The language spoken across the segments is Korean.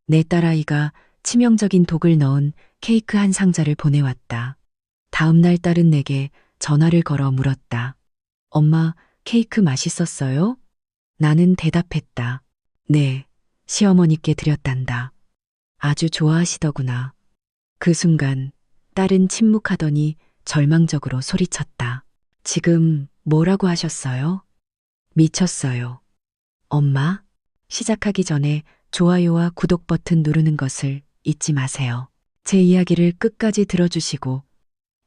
내 딸아이가 치명적인 독을 넣은 케이크 한 상자를 보내왔다. 다음 날 딸은 내게 전화를 걸어 물었다. 엄마, 케이크 맛있었어요? 나는 대답했다. 네, 시어머니께 드렸단다. 아주 좋아하시더구나. 그 순간 딸은 침묵하더니 절망적으로 소리쳤다. 지금 뭐라고 하셨어요? 미쳤어요. 엄마, 시작하기 전에 좋아요와 구독 버튼 누르는 것을 잊지 마세요. 제 이야기를 끝까지 들어주시고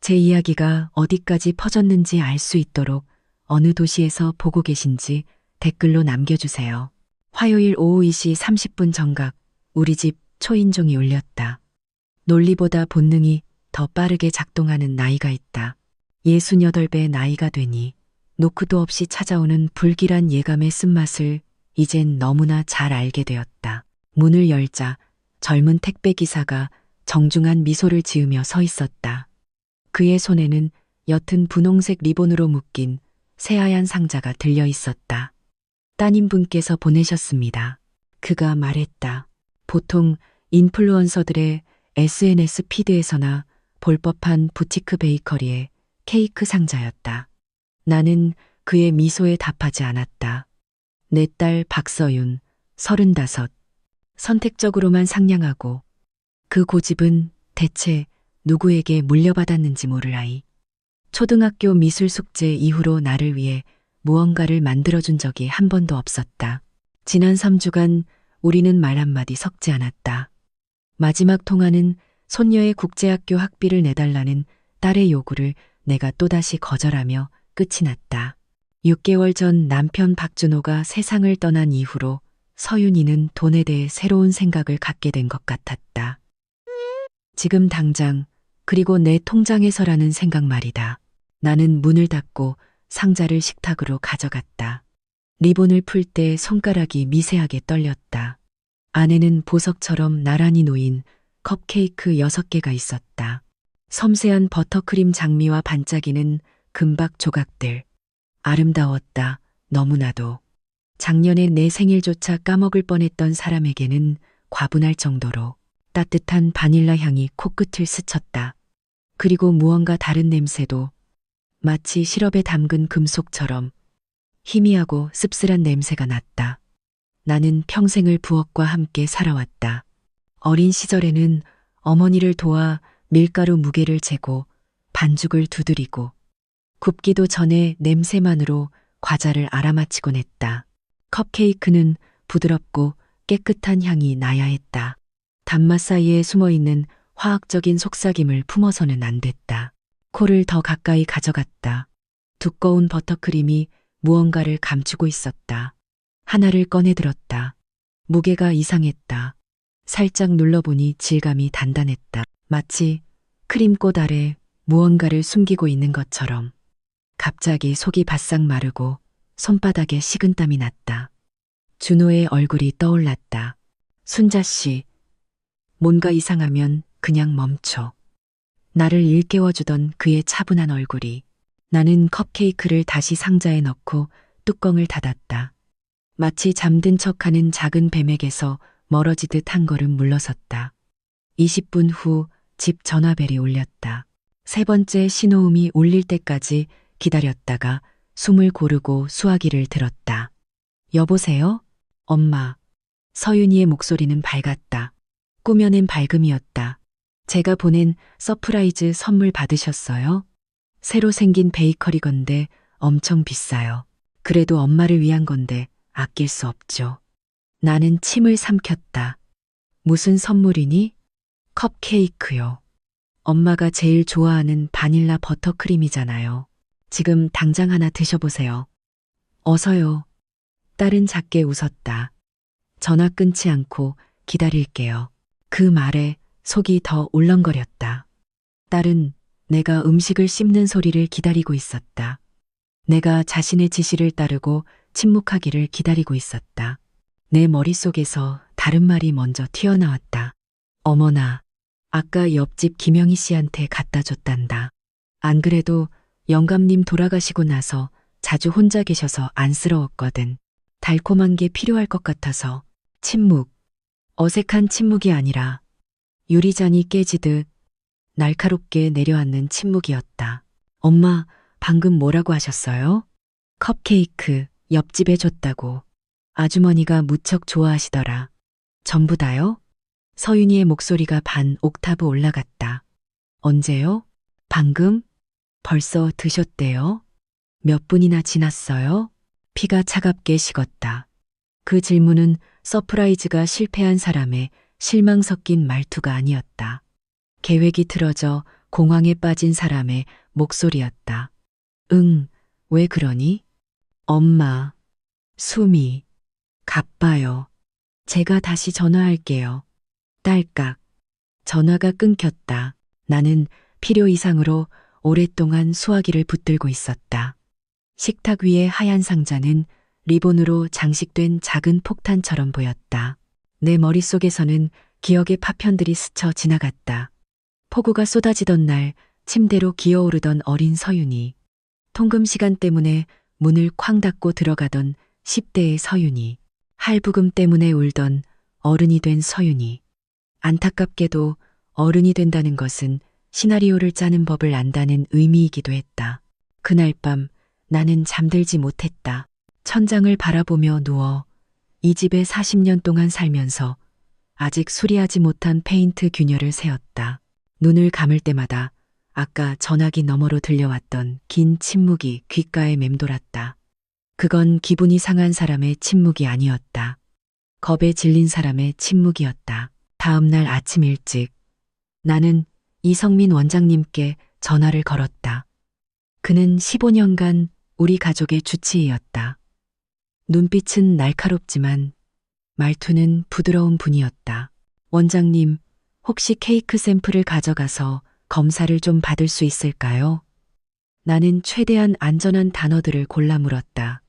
제 이야기가 어디까지 퍼졌는지 알 수 있도록 어느 도시에서 보고 계신지 댓글로 남겨주세요. 화요일 오후 2시 30분 정각 우리 집 초인종이 울렸다. 논리보다 본능이 더 빠르게 작동하는 나이가 있다. 68배 나이가 되니 노크도 없이 찾아오는 불길한 예감의 쓴맛을 이젠 너무나 잘 알게 되었다. 문을 열자 젊은 택배기사가 정중한 미소를 지으며 서 있었다. 그의 손에는 옅은 분홍색 리본으로 묶인 새하얀 상자가 들려 있었다. 따님분께서 보내셨습니다. 그가 말했다. 보통 인플루언서들의 SNS 피드에서나 볼 법한 부티크 베이커리의 케이크 상자였다. 나는 그의 미소에 답하지 않았다. 내 딸 박서윤, 35. 선택적으로만 상냥하고 그 고집은 대체 누구에게 물려받았는지 모를 아이. 초등학교 미술 숙제 이후로 나를 위해 무언가를 만들어준 적이 한 번도 없었다. 지난 3주간 우리는 말 한마디 섞지 않았다. 마지막 통화는 손녀의 국제학교 학비를 내달라는 딸의 요구를 내가 또다시 거절하며 끝이 났다. 6개월 전 남편 박준호가 세상을 떠난 이후로 서윤이는 돈에 대해 새로운 생각을 갖게 된 것 같았다. 지금 당장, 그리고 내 통장에서라는 생각 말이다. 나는 문을 닫고 상자를 식탁으로 가져갔다. 리본을 풀 때 손가락이 미세하게 떨렸다. 안에는 보석처럼 나란히 놓인 컵케이크 6개가 있었다. 섬세한 버터크림 장미와 반짝이는 금박 조각들. 아름다웠다. 너무나도. 작년에 내 생일조차 까먹을 뻔했던 사람에게는 과분할 정도로 따뜻한 바닐라 향이 코끝을 스쳤다. 그리고 무언가 다른 냄새도 마치 시럽에 담근 금속처럼 희미하고 씁쓸한 냄새가 났다. 나는 평생을 부엌과 함께 살아왔다. 어린 시절에는 어머니를 도와 밀가루 무게를 재고 반죽을 두드리고 굽기도 전에 냄새만으로 과자를 알아맞히곤 했다. 컵케이크는 부드럽고 깨끗한 향이 나야 했다. 단맛 사이에 숨어있는 화학적인 속삭임을 품어서는 안 됐다. 코를 더 가까이 가져갔다. 두꺼운 버터크림이 무언가를 감추고 있었다. 하나를 꺼내 들었다. 무게가 이상했다. 살짝 눌러보니 질감이 단단했다. 마치 크림꽃 아래 무언가를 숨기고 있는 것처럼. 갑자기 속이 바싹 마르고 손바닥에 식은땀이 났다. 준호의 얼굴이 떠올랐다. 순자 씨, 뭔가 이상하면 그냥 멈춰. 나를 일깨워주던 그의 차분한 얼굴이. 나는 컵케이크를 다시 상자에 넣고 뚜껑을 닫았다. 마치 잠든 척하는 작은 뱀에게서 멀어지듯 한 걸음 물러섰다. 20분 후 집 전화벨이 울렸다. 세 번째 신호음이 울릴 때까지 기다렸다가 숨을 고르고 수화기를 들었다. 여보세요? 엄마. 서윤이의 목소리는 밝았다. 꾸며낸 밝음이었다. 제가 보낸 서프라이즈 선물 받으셨어요? 새로 생긴 베이커리 건데 엄청 비싸요. 그래도 엄마를 위한 건데 아낄 수 없죠. 나는 침을 삼켰다. 무슨 선물이니? 컵케이크요. 엄마가 제일 좋아하는 바닐라 버터크림이잖아요. 지금 당장 하나 드셔보세요. 어서요. 딸은 작게 웃었다. 전화 끊지 않고 기다릴게요. 그 말에 속이 더 울렁거렸다. 딸은 내가 음식을 씹는 소리를 기다리고 있었다. 내가 자신의 지시를 따르고 침묵하기를 기다리고 있었다. 내 머릿속에서 다른 말이 먼저 튀어나왔다. 어머나, 아까 옆집 김영희 씨한테 갖다 줬단다. 안 그래도 영감님 돌아가시고 나서 자주 혼자 계셔서 안쓰러웠거든. 달콤한 게 필요할 것 같아서. 침묵. 어색한 침묵이 아니라 유리잔이 깨지듯 날카롭게 내려앉는 침묵이었다. 엄마, 방금 뭐라고 하셨어요? 컵케이크 옆집에 줬다고. 아주머니가 무척 좋아하시더라. 전부 다요? 서윤이의 목소리가 반 옥타브 올라갔다. 언제요? 방금? 벌써 드셨대요? 몇 분이나 지났어요? 피가 차갑게 식었다. 그 질문은 서프라이즈가 실패한 사람의 실망 섞인 말투가 아니었다. 계획이 틀어져 공황에 빠진 사람의 목소리였다. 응, 왜 그러니? 엄마, 숨이 가빠요. 제가 다시 전화할게요. 딸깍. 전화가 끊겼다. 나는 필요 이상으로 오랫동안 수화기를 붙들고 있었다. 식탁 위의 하얀 상자는 리본으로 장식된 작은 폭탄처럼 보였다. 내 머릿속에서는 기억의 파편들이 스쳐 지나갔다. 폭우가 쏟아지던 날 침대로 기어오르던 어린 서윤이, 통금 시간 때문에 문을 쾅 닫고 들어가던 10대의 서윤이, 할부금 때문에 울던 어른이 된 서윤이. 안타깝게도 어른이 된다는 것은 시나리오를 짜는 법을 안다는 의미이기도 했다. 그날 밤 나는 잠들지 못했다. 천장을 바라보며 누워 이 집에 40년 동안 살면서 아직 수리하지 못한 페인트 균열을 세었다. 눈을 감을 때마다 아까 전화기 너머로 들려왔던 긴 침묵이 귓가에 맴돌았다. 그건 기분이 상한 사람의 침묵이 아니었다. 겁에 질린 사람의 침묵이었다. 다음 날 아침 일찍 나는 이성민 원장님께 전화를 걸었다. 그는 15년간 우리 가족의 주치의였다. 눈빛은 날카롭지만 말투는 부드러운 분이었다. 원장님, 혹시 케이크 샘플을 가져가서 검사를 좀 받을 수 있을까요? 나는 최대한 안전한 단어들을 골라 물었다.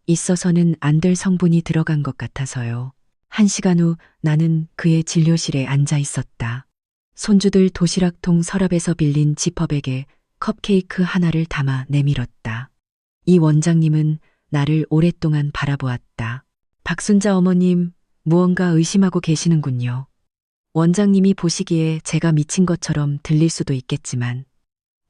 있어서는 안 될 성분이 들어간 것 같아서요. 1시간 후 나는 그의 진료실에 앉아 있었다. 손주들 도시락통 서랍에서 빌린 지퍼백에 컵케이크 하나를 담아 내밀었다. 이 원장님은 나를 오랫동안 바라보았다. 박순자 어머님, 무언가 의심하고 계시는군요. 원장님이 보시기에 제가 미친 것처럼 들릴 수도 있겠지만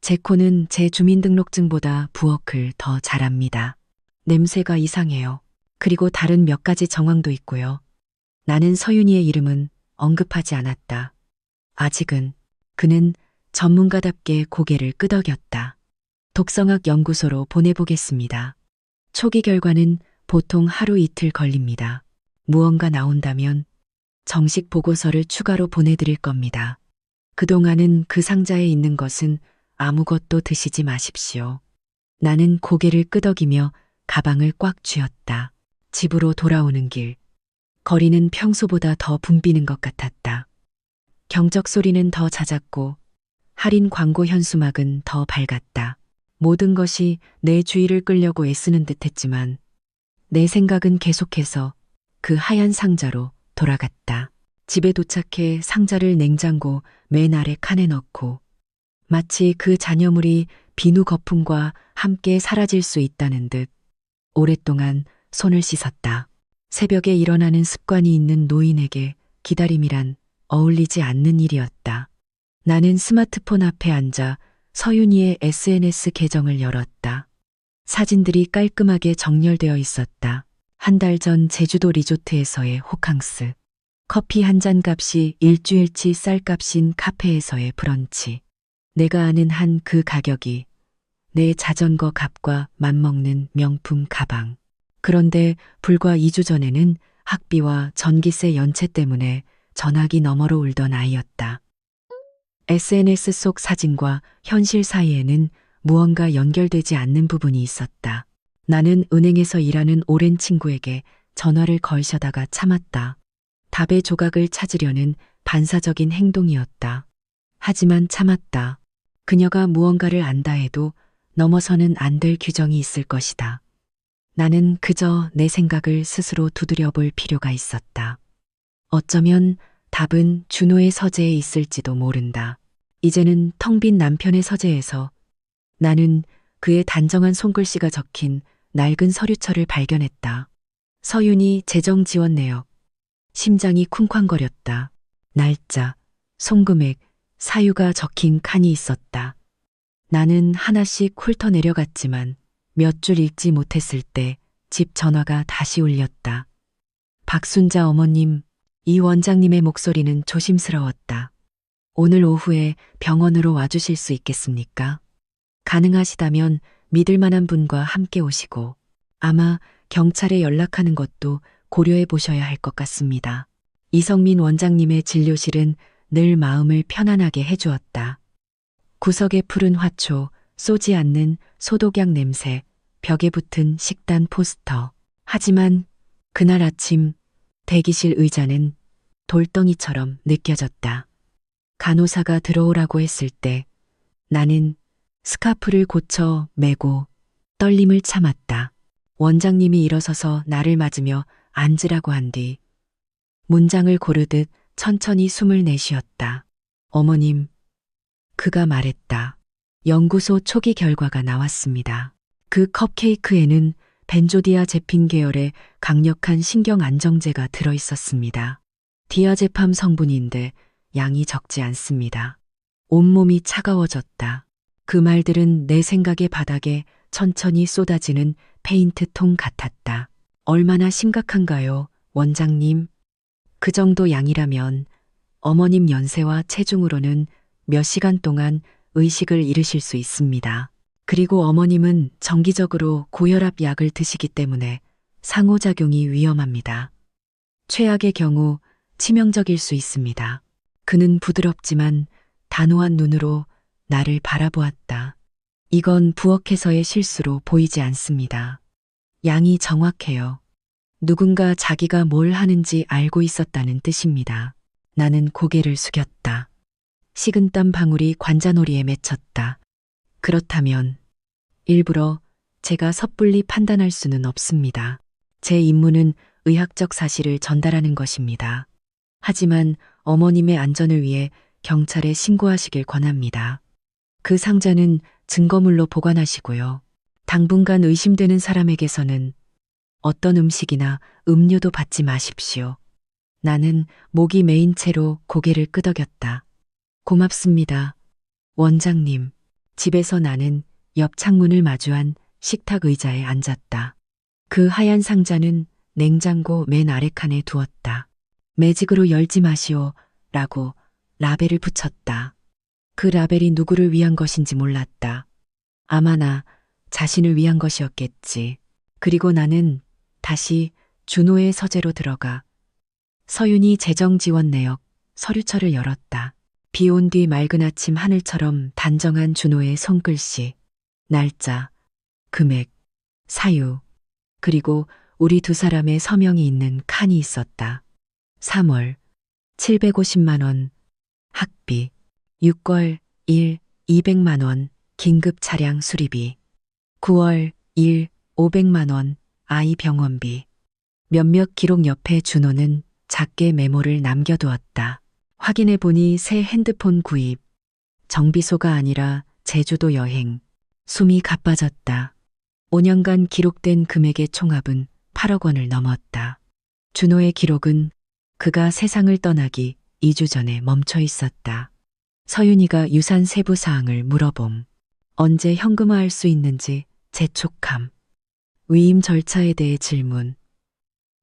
제 코는 제 주민등록증보다 부엌을 더 잘합니다. 냄새가 이상해요. 그리고 다른 몇 가지 정황도 있고요. 나는 서윤이의 이름은 언급하지 않았다. 아직은. 그는 전문가답게 고개를 끄덕였다. 독성학 연구소로 보내보겠습니다. 초기 결과는 보통 하루 이틀 걸립니다. 무언가 나온다면 정식 보고서를 추가로 보내드릴 겁니다. 그동안은 그 상자에 있는 것은 아무것도 드시지 마십시오. 나는 고개를 끄덕이며 가방을 꽉 쥐었다. 집으로 돌아오는 길. 거리는 평소보다 더 붐비는 것 같았다. 경적 소리는 더 잦았고 할인 광고 현수막은 더 밝았다. 모든 것이 내 주의를 끌려고 애쓰는 듯했지만 내 생각은 계속해서 그 하얀 상자로 돌아갔다. 집에 도착해 상자를 냉장고 맨 아래 칸에 넣고 마치 그 잔여물이 비누 거품과 함께 사라질 수 있다는 듯 오랫동안 손을 씻었다. 새벽에 일어나는 습관이 있는 노인에게 기다림이란 어울리지 않는 일이었다. 나는 스마트폰 앞에 앉아 서윤이의 SNS 계정을 열었다. 사진들이 깔끔하게 정렬되어 있었다. 한 달 전 제주도 리조트에서의 호캉스. 커피 한 잔 값이 일주일치 쌀값인 카페에서의 브런치. 내가 아는 한 그 가격이 내 자전거 값과 맞먹는 명품 가방. 그런데 불과 2주 전에는 학비와 전기세 연체 때문에 전화기 너머로 울던 아이였다. SNS 속 사진과 현실 사이에는 무언가 연결되지 않는 부분이 있었다. 나는 은행에서 일하는 오랜 친구에게 전화를 걸셔다가 참았다. 답의 조각을 찾으려는 반사적인 행동이었다. 하지만 참았다. 그녀가 무언가를 안다 해도 넘어서는 안 될 규정이 있을 것이다. 나는 그저 내 생각을 스스로 두드려 볼 필요가 있었다. 어쩌면 답은 준호의 서재에 있을지도 모른다. 이제는 텅 빈 남편의 서재에서 나는 그의 단정한 손글씨가 적힌 낡은 서류철을 발견했다. 서윤이 재정지원 내역. 심장이 쿵쾅거렸다. 날짜, 송금액, 사유가 적힌 칸이 있었다. 나는 하나씩 훑어내려갔지만 몇 줄 읽지 못했을 때 집 전화가 다시 울렸다. 박순자 어머님, 이 원장님의 목소리는 조심스러웠다. 오늘 오후에 병원으로 와주실 수 있겠습니까? 가능하시다면 믿을 만한 분과 함께 오시고 아마 경찰에 연락하는 것도 고려해 보셔야 할 것 같습니다. 이성민 원장님의 진료실은 늘 마음을 편안하게 해주었다. 구석에 푸른 화초, 쏘지 않는 소독약 냄새, 벽에 붙은 식단 포스터. 하지만 그날 아침 대기실 의자는 돌덩이처럼 느껴졌다. 간호사가 들어오라고 했을 때 나는 스카프를 고쳐 매고 떨림을 참았다. 원장님이 일어서서 나를 맞으며 앉으라고 한 뒤 문장을 고르듯 천천히 숨을 내쉬었다. 어머님, 그가 말했다. 연구소 초기 결과가 나왔습니다. 그 컵케이크에는 벤조디아제핀 계열의 강력한 신경 안정제가 들어 있었습니다. 디아제팜 성분인데 양이 적지 않습니다. 온몸이 차가워졌다. 그 말들은 내 생각의 바닥에 천천히 쏟아지는 페인트통 같았다. 얼마나 심각한가요, 원장님? 그 정도 양이라면 어머님 연세와 체중으로는 몇 시간 동안 의식을 잃으실 수 있습니다. 그리고 어머님은 정기적으로 고혈압 약을 드시기 때문에 상호작용이 위험합니다. 최악의 경우 치명적일 수 있습니다. 그는 부드럽지만 단호한 눈으로 나를 바라보았다. 이건 부엌에서의 실수로 보이지 않습니다. 양이 정확해요. 누군가 자기가 뭘 하는지 알고 있었다는 뜻입니다. 나는 고개를 숙였다. 식은땀 방울이 관자놀이에 맺혔다. 그렇다면 일부러 제가 섣불리 판단할 수는 없습니다. 제 임무는 의학적 사실을 전달하는 것입니다. 하지만 어머님의 안전을 위해 경찰에 신고하시길 권합니다. 그 상자는 증거물로 보관하시고요. 당분간 의심되는 사람에게서는 어떤 음식이나 음료도 받지 마십시오. 나는 목이 메인 채로 고개를 끄덕였다. 고맙습니다. 원장님. 집에서 나는 옆 창문을 마주한 식탁 의자에 앉았다. 그 하얀 상자는 냉장고 맨 아래 칸에 두었다. 매직으로 열지 마시오 라고 라벨을 붙였다. 그 라벨이 누구를 위한 것인지 몰랐다. 아마 나 자신을 위한 것이었겠지. 그리고 나는 다시 준호의 서재로 들어가 서윤이 재정지원 내역 서류처를 열었다. 비 온 뒤 맑은 아침 하늘처럼 단정한 준호의 손글씨, 날짜, 금액, 사유, 그리고 우리 두 사람의 서명이 있는 칸이 있었다. 3월 750만 원, 학비, 6월 1 200만 원, 긴급 차량 수리비, 9월 1 500만 원, 아이 병원비. 몇몇 기록 옆에 준호는 작게 메모를 남겨두었다. 확인해 보니 새 핸드폰 구입, 정비소가 아니라 제주도 여행, 숨이 가빠졌다. 5년간 기록된 금액의 총합은 8억 원을 넘었다. 준호의 기록은 그가 세상을 떠나기 2주 전에 멈춰 있었다. 서윤이가 유산 세부 사항을 물어봄. 언제 현금화할 수 있는지 재촉함. 위임 절차에 대해 질문.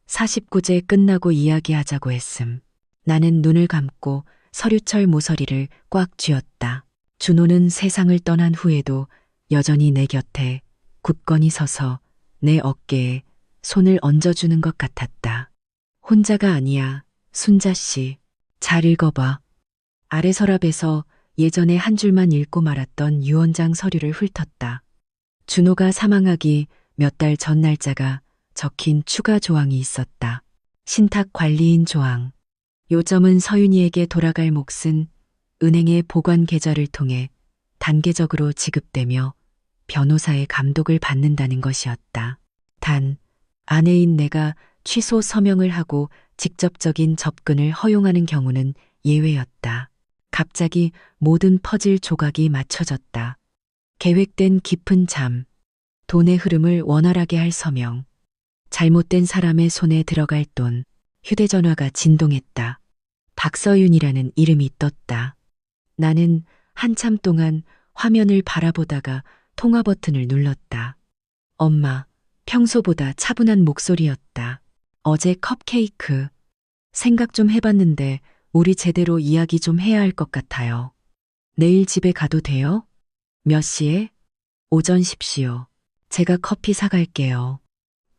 49제 끝나고 이야기하자고 했음. 나는 눈을 감고 서류철 모서리를 꽉 쥐었다. 준호는 세상을 떠난 후에도 여전히 내 곁에 굳건히 서서 내 어깨에 손을 얹어주는 것 같았다. 혼자가 아니야, 순자 씨. 잘 읽어봐. 아래 서랍에서 예전에 한 줄만 읽고 말았던 유원장 서류를 훑었다. 준호가 사망하기 몇 달 전 날짜가 적힌 추가 조항이 있었다. 신탁 관리인 조항. 요점은 서윤이에게 돌아갈 몫은 은행의 보관 계좌를 통해 단계적으로 지급되며 변호사의 감독을 받는다는 것이었다. 단, 아내인 내가 취소 서명을 하고 직접적인 접근을 허용하는 경우는 예외였다. 갑자기 모든 퍼즐 조각이 맞춰졌다. 계획된 깊은 잠, 돈의 흐름을 원활하게 할 서명, 잘못된 사람의 손에 들어갈 돈, 휴대전화가 진동했다. 박서윤이라는 이름이 떴다. 나는 한참 동안 화면을 바라보다가 통화 버튼을 눌렀다. 엄마, 평소보다 차분한 목소리였다. 어제 컵케이크. 생각 좀 해봤는데 우리 제대로 이야기 좀 해야 할 것 같아요. 내일 집에 가도 돼요? 몇 시에? 오전 10시요. 제가 커피 사갈게요.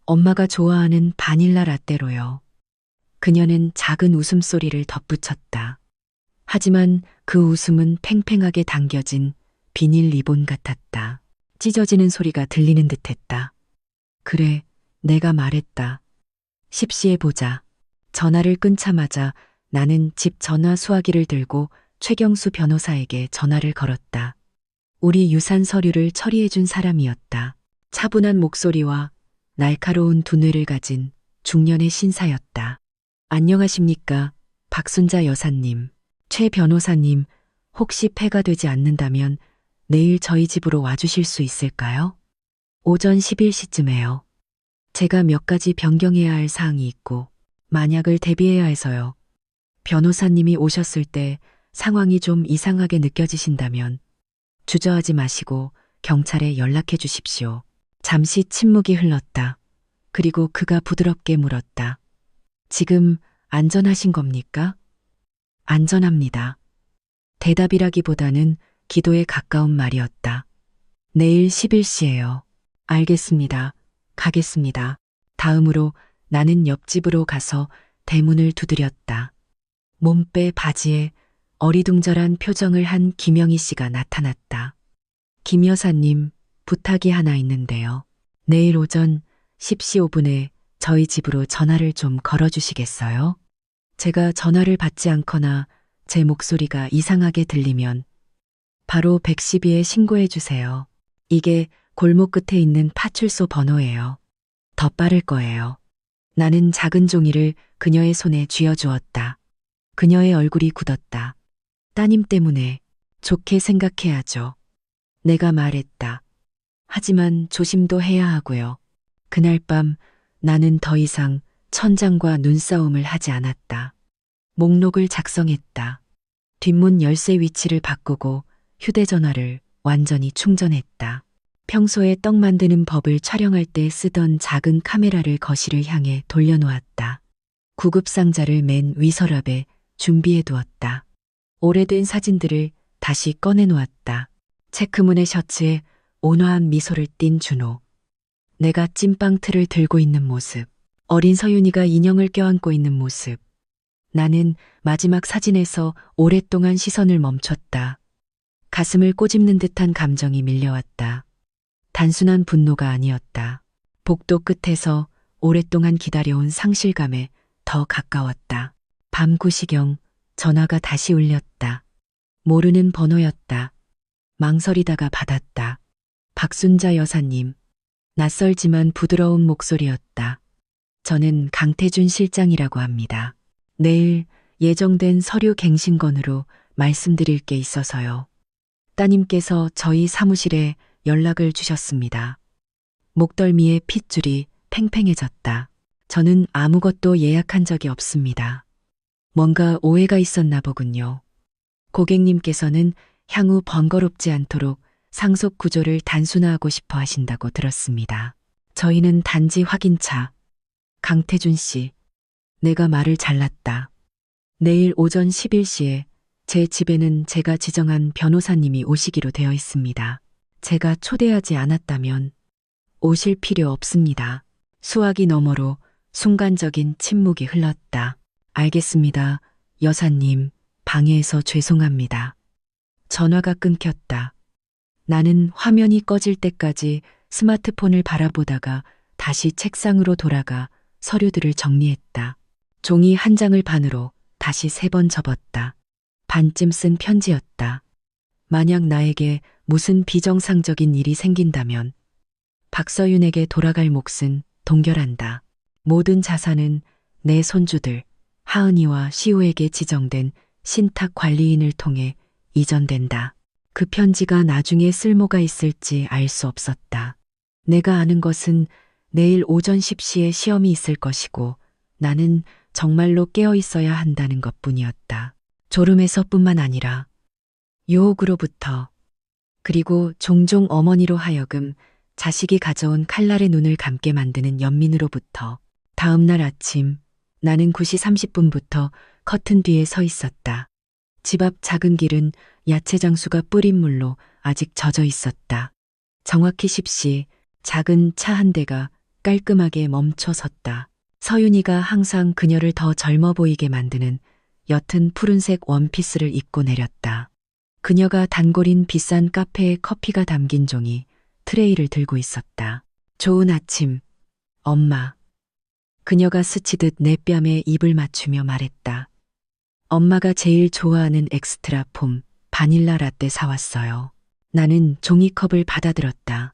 엄마가 좋아하는 바닐라 라떼로요. 그녀는 작은 웃음소리를 덧붙였다. 하지만 그 웃음은 팽팽하게 당겨진 비닐 리본 같았다. 찢어지는 소리가 들리는 듯했다. 그래, 내가 말했다. 10시에 보자. 전화를 끊자마자 나는 집 전화 수화기를 들고 최경수 변호사에게 전화를 걸었다. 우리 유산 서류를 처리해준 사람이었다. 차분한 목소리와 날카로운 두뇌를 가진 중년의 신사였다. 안녕하십니까, 박순자 여사님. 최 변호사님, 혹시 폐가 되지 않는다면 내일 저희 집으로 와주실 수 있을까요? 오전 11시쯤에요. 제가 몇 가지 변경해야 할 사항이 있고 만약을 대비해야 해서요. 변호사님이 오셨을 때 상황이 좀 이상하게 느껴지신다면 주저하지 마시고 경찰에 연락해 주십시오. 잠시 침묵이 흘렀다. 그리고 그가 부드럽게 물었다. 지금 안전하신 겁니까? 안전합니다. 대답이라기보다는 기도에 가까운 말이었다. 내일 11시에요. 알겠습니다. 가겠습니다. 다음으로 나는 옆집으로 가서 대문을 두드렸다. 몸빼 바지에 어리둥절한 표정을 한 김영희 씨가 나타났다. 김 여사님, 부탁이 하나 있는데요. 내일 오전 10시 5분에 저희 집으로 전화를 좀 걸어주시겠어요? 제가 전화를 받지 않거나 제 목소리가 이상하게 들리면 바로 112에 신고해 주세요. 이게 골목 끝에 있는 파출소 번호예요. 더 빠를 거예요. 나는 작은 종이를 그녀의 손에 쥐어주었다. 그녀의 얼굴이 굳었다. 따님 때문에 좋게 생각해야죠. 내가 말했다. 하지만 조심도 해야 하고요. 그날 밤 나는 더 이상 천장과 눈싸움을 하지 않았다. 목록을 작성했다. 뒷문 열쇠 위치를 바꾸고 휴대전화를 완전히 충전했다. 평소에 떡 만드는 법을 촬영할 때 쓰던 작은 카메라를 거실을 향해 돌려놓았다. 구급상자를 맨 위 서랍에 준비해 두었다. 오래된 사진들을 다시 꺼내놓았다. 체크무늬 셔츠에 온화한 미소를 띤 준호. 내가 찐빵 틀을 들고 있는 모습. 어린 서윤이가 인형을 껴안고 있는 모습. 나는 마지막 사진에서 오랫동안 시선을 멈췄다. 가슴을 꼬집는 듯한 감정이 밀려왔다. 단순한 분노가 아니었다. 복도 끝에서 오랫동안 기다려온 상실감에 더 가까웠다. 밤 9시경 전화가 다시 울렸다. 모르는 번호였다. 망설이다가 받았다. 박순자 여사님. 낯설지만 부드러운 목소리였다. 저는 강태준 실장이라고 합니다. 내일 예정된 서류 갱신건으로 말씀드릴 게 있어서요. 따님께서 저희 사무실에 연락을 주셨습니다. 목덜미에 핏줄이 팽팽해졌다. 저는 아무것도 예약한 적이 없습니다. 뭔가 오해가 있었나 보군요. 고객님께서는 향후 번거롭지 않도록 상속 구조를 단순화하고 싶어 하신다고 들었습니다. 저희는 단지 확인차. 강태준 씨, 내가 말을 잘랐다. 내일 오전 11시에 제 집에는 제가 지정한 변호사님이 오시기로 되어 있습니다. 제가 초대하지 않았다면 오실 필요 없습니다. 수화기 너머로 순간적인 침묵이 흘렀다. 알겠습니다. 여사님, 방해해서 죄송합니다. 전화가 끊겼다. 나는 화면이 꺼질 때까지 스마트폰을 바라보다가 다시 책상으로 돌아가 서류들을 정리했다. 종이 한 장을 반으로 다시 3번 접었다. 반쯤 쓴 편지였다. 만약 나에게 무슨 비정상적인 일이 생긴다면 박서윤에게 돌아갈 몫은 동결한다. 모든 자산은 내 손주들 하은이와 시우에게 지정된 신탁 관리인을 통해 이전된다. 그 편지가 나중에 쓸모가 있을지 알 수 없었다. 내가 아는 것은 내일 오전 10시에 시험이 있을 것이고 나는 정말로 깨어 있어야 한다는 것뿐이었다. 졸음에서뿐만 아니라 유혹으로부터, 그리고 종종 어머니로 하여금 자식이 가져온 칼날에 눈을 감게 만드는 연민으로부터. 다음 날 아침 나는 9시 30분부터 커튼 뒤에 서 있었다. 집 앞 작은 길은 야채 장수가 뿌린 물로 아직 젖어 있었다. 정확히 10시 작은 차 한 대가 깔끔하게 멈춰 섰다. 서윤이가 항상 그녀를 더 젊어 보이게 만드는 옅은 푸른색 원피스를 입고 내렸다. 그녀가 단골인 비싼 카페에 커피가 담긴 종이 트레이를 들고 있었다. 좋은 아침, 엄마. 그녀가 스치듯 내 뺨에 입을 맞추며 말했다. 엄마가 제일 좋아하는 엑스트라 폼 바닐라 라떼 사왔어요. 나는 종이컵을 받아들었다.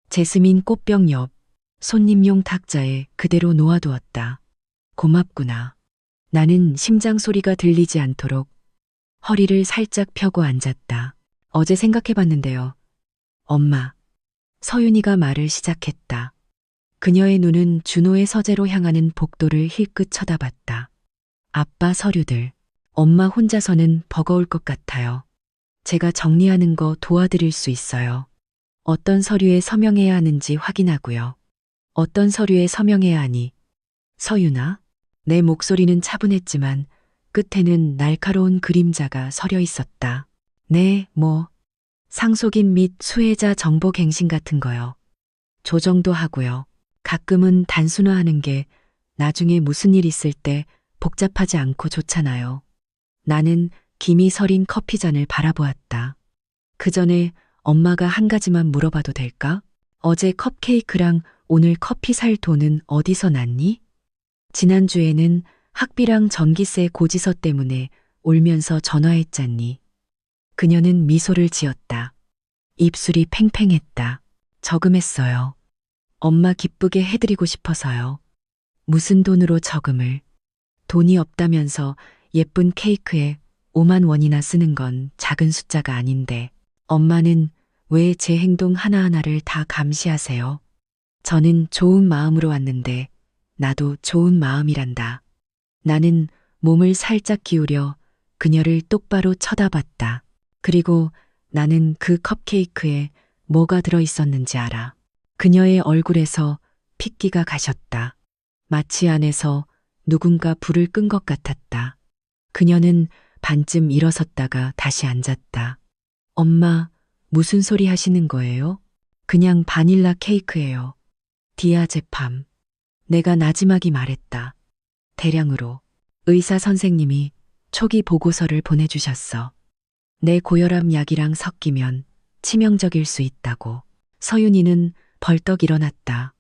제스민 꽃병 옆 손님용 탁자에 그대로 놓아두었다. 고맙구나. 나는 심장 소리가 들리지 않도록 허리를 살짝 펴고 앉았다. 어제 생각해봤는데요. 엄마. 서윤이가 말을 시작했다. 그녀의 눈은 준호의 서재로 향하는 복도를 힐끗 쳐다봤다. 아빠 서류들. 엄마 혼자서는 버거울 것 같아요. 제가 정리하는 거 도와드릴 수 있어요. 어떤 서류에 서명해야 하는지 확인하고요. 어떤 서류에 서명해야 하니? 서윤아? 내 목소리는 차분했지만 끝에는 날카로운 그림자가 서려 있었다. 네, 상속인 및 수혜자 정보 갱신 같은 거요. 조정도 하고요. 가끔은 단순화하는 게 나중에 무슨 일 있을 때 복잡하지 않고 좋잖아요. 나는 김이 서린 커피잔을 바라보았다. 그 전에 엄마가 한 가지만 물어봐도 될까? 어제 컵케이크랑 오늘 커피 살 돈은 어디서 났니? 지난주에는 학비랑 전기세 고지서 때문에 울면서 전화했잖니. 그녀는 미소를 지었다. 입술이 팽팽했다. 저금했어요. 엄마 기쁘게 해드리고 싶어서요. 무슨 돈으로 저금을? 돈이 없다면서 예쁜 케이크에 5만 원이나 쓰는 건 작은 숫자가 아닌데 엄마는 왜 제 행동 하나하나를 다 감시하세요? 저는 좋은 마음으로 왔는데 나도 좋은 마음이란다. 나는 몸을 살짝 기울여 그녀를 똑바로 쳐다봤다. 그리고 나는 그 컵케이크에 뭐가 들어있었는지 알아. 그녀의 얼굴에서 핏기가 가셨다. 마치 안에서 누군가 불을 끈 것 같았다. 그녀는 반쯤 일어섰다가 다시 앉았다. 엄마, 무슨 소리 하시는 거예요? 그냥 바닐라 케이크예요. 디아제팜. 내가 나지막이 말했다. 대량으로. 의사 선생님이 초기 보고서를 보내주셨어. 내 고혈압 약이랑 섞이면 치명적일 수 있다고. 서윤이는 벌떡 일어났다.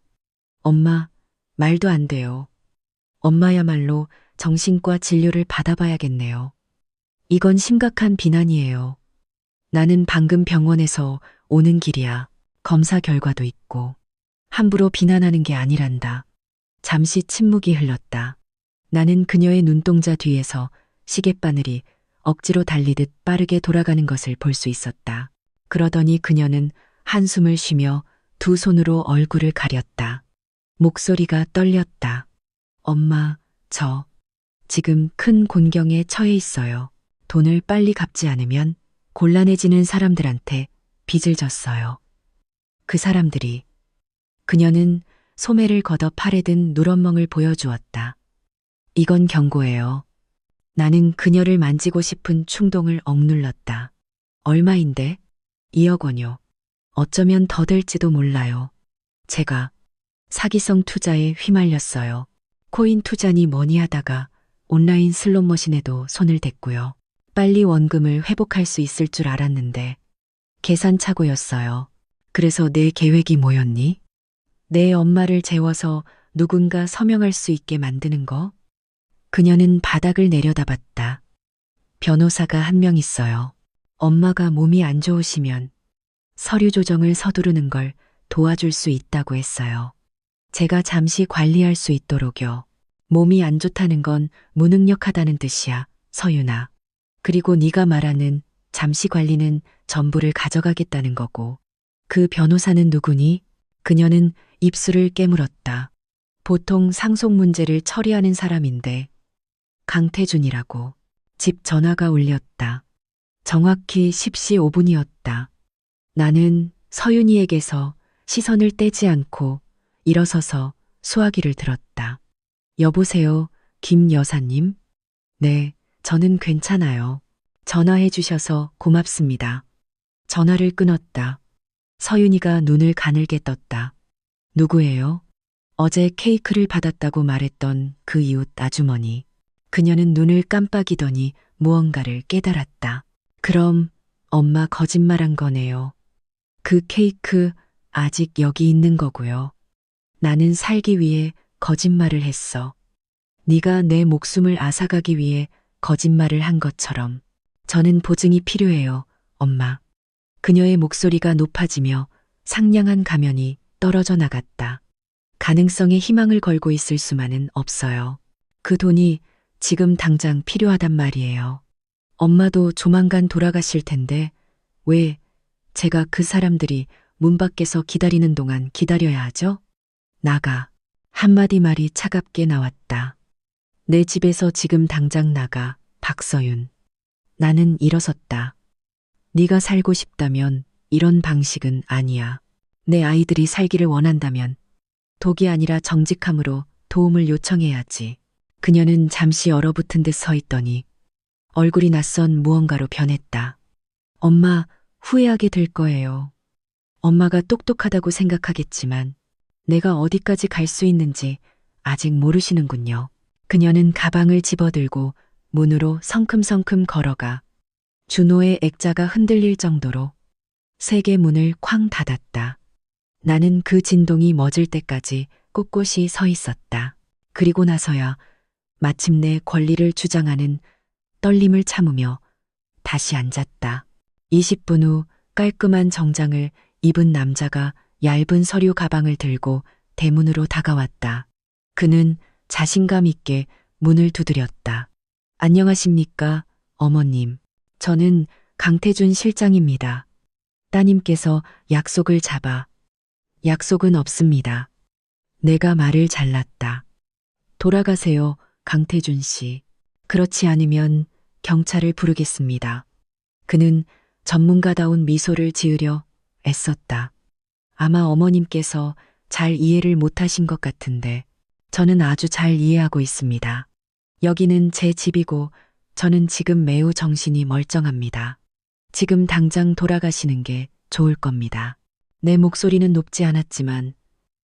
엄마, 말도 안 돼요. 엄마야말로 정신과 진료를 받아봐야겠네요. 이건 심각한 비난이에요. 나는 방금 병원에서 오는 길이야. 검사 결과도 있고. 함부로 비난하는 게 아니란다. 잠시 침묵이 흘렀다. 나는 그녀의 눈동자 뒤에서 시계바늘이 억지로 달리듯 빠르게 돌아가는 것을 볼 수 있었다. 그러더니 그녀는 한숨을 쉬며 두 손으로 얼굴을 가렸다. 목소리가 떨렸다. 엄마, 저 지금 큰 곤경에 처해 있어요. 돈을 빨리 갚지 않으면 곤란해지는 사람들한테 빚을 졌어요. 그 사람들이. 그녀는 소매를 걷어 팔에 든 누런멍을 보여주었다. 이건 경고예요. 나는 그녀를 만지고 싶은 충동을 억눌렀다. 얼마인데? 2억 원요. 어쩌면 더 될지도 몰라요. 제가 사기성 투자에 휘말렸어요. 코인 투자니 뭐니 하다가 온라인 슬롯머신에도 손을 댔고요. 빨리 원금을 회복할 수 있을 줄 알았는데 계산착오였어요. 그래서 내 계획이 뭐였니? 내 엄마를 재워서 누군가 서명할 수 있게 만드는 거? 그녀는 바닥을 내려다봤다. 변호사가 한 명 있어요. 엄마가 몸이 안 좋으시면 서류 조정을 서두르는 걸 도와줄 수 있다고 했어요. 제가 잠시 관리할 수 있도록요. 몸이 안 좋다는 건 무능력하다는 뜻이야, 서윤아. 그리고 네가 말하는 잠시 관리는 전부를 가져가겠다는 거고. 그 변호사는 누구니? 그녀는 입술을 깨물었다. 보통 상속 문제를 처리하는 사람인데 강태준이라고. 집 전화가 울렸다. 정확히 10시 5분이었다. 나는 서윤이에게서 시선을 떼지 않고 일어서서 수화기를 들었다. 여보세요, 김 여사님? 네, 저는 괜찮아요. 전화해 주셔서 고맙습니다. 전화를 끊었다. 서윤이가 눈을 가늘게 떴다. 누구예요? 어제 케이크를 받았다고 말했던 그 이웃 아주머니. 그녀는 눈을 깜빡이더니 무언가를 깨달았다. 그럼 엄마 거짓말한 거네요. 그 케이크 아직 여기 있는 거고요. 나는 살기 위해 거짓말을 했어. 네가 내 목숨을 앗아가기 위해 거짓말을 한 것처럼. 저는 보증이 필요해요, 엄마. 그녀의 목소리가 높아지며 상냥한 가면이 떨어져 나갔다. 가능성에 희망을 걸고 있을 수만은 없어요. 그 돈이 지금 당장 필요하단 말이에요. 엄마도 조만간 돌아가실 텐데 왜 제가 그 사람들이 문 밖에서 기다리는 동안 기다려야 하죠? 나가. 한마디 말이 차갑게 나왔다. 내 집에서 지금 당장 나가, 박서윤. 나는 일어섰다. 네가 살고 싶다면 이런 방식은 아니야. 내 아이들이 살기를 원한다면 독이 아니라 정직함으로 도움을 요청해야지. 그녀는 잠시 얼어붙은 듯 서 있더니 얼굴이 낯선 무언가로 변했다. 엄마, 후회하게 될 거예요. 엄마가 똑똑하다고 생각하겠지만 내가 어디까지 갈 수 있는지 아직 모르시는군요. 그녀는 가방을 집어들고 문으로 성큼성큼 걸어가 준호의 액자가 흔들릴 정도로 세게 문을 쾅 닫았다. 나는 그 진동이 멎을 때까지 꼿꼿이 서 있었다. 그리고 나서야 마침내 권리를 주장하는 떨림을 참으며 다시 앉았다. 20분 후 깔끔한 정장을 입은 남자가 얇은 서류 가방을 들고 대문으로 다가왔다. 그는 자신감 있게 문을 두드렸다. 안녕하십니까, 어머님. 저는 강태준 실장입니다. 따님께서 약속을 잡아. 약속은 없습니다. 내가 말을 잘랐다. 돌아가세요, 강태준 씨. 그렇지 않으면 경찰을 부르겠습니다. 그는 전문가다운 미소를 지으려 애썼다. 아마 어머님께서 잘 이해를 못하신 것 같은데 저는 아주 잘 이해하고 있습니다. 여기는 제 집이고 저는 지금 매우 정신이 멀쩡합니다. 지금 당장 돌아가시는 게 좋을 겁니다. 내 목소리는 높지 않았지만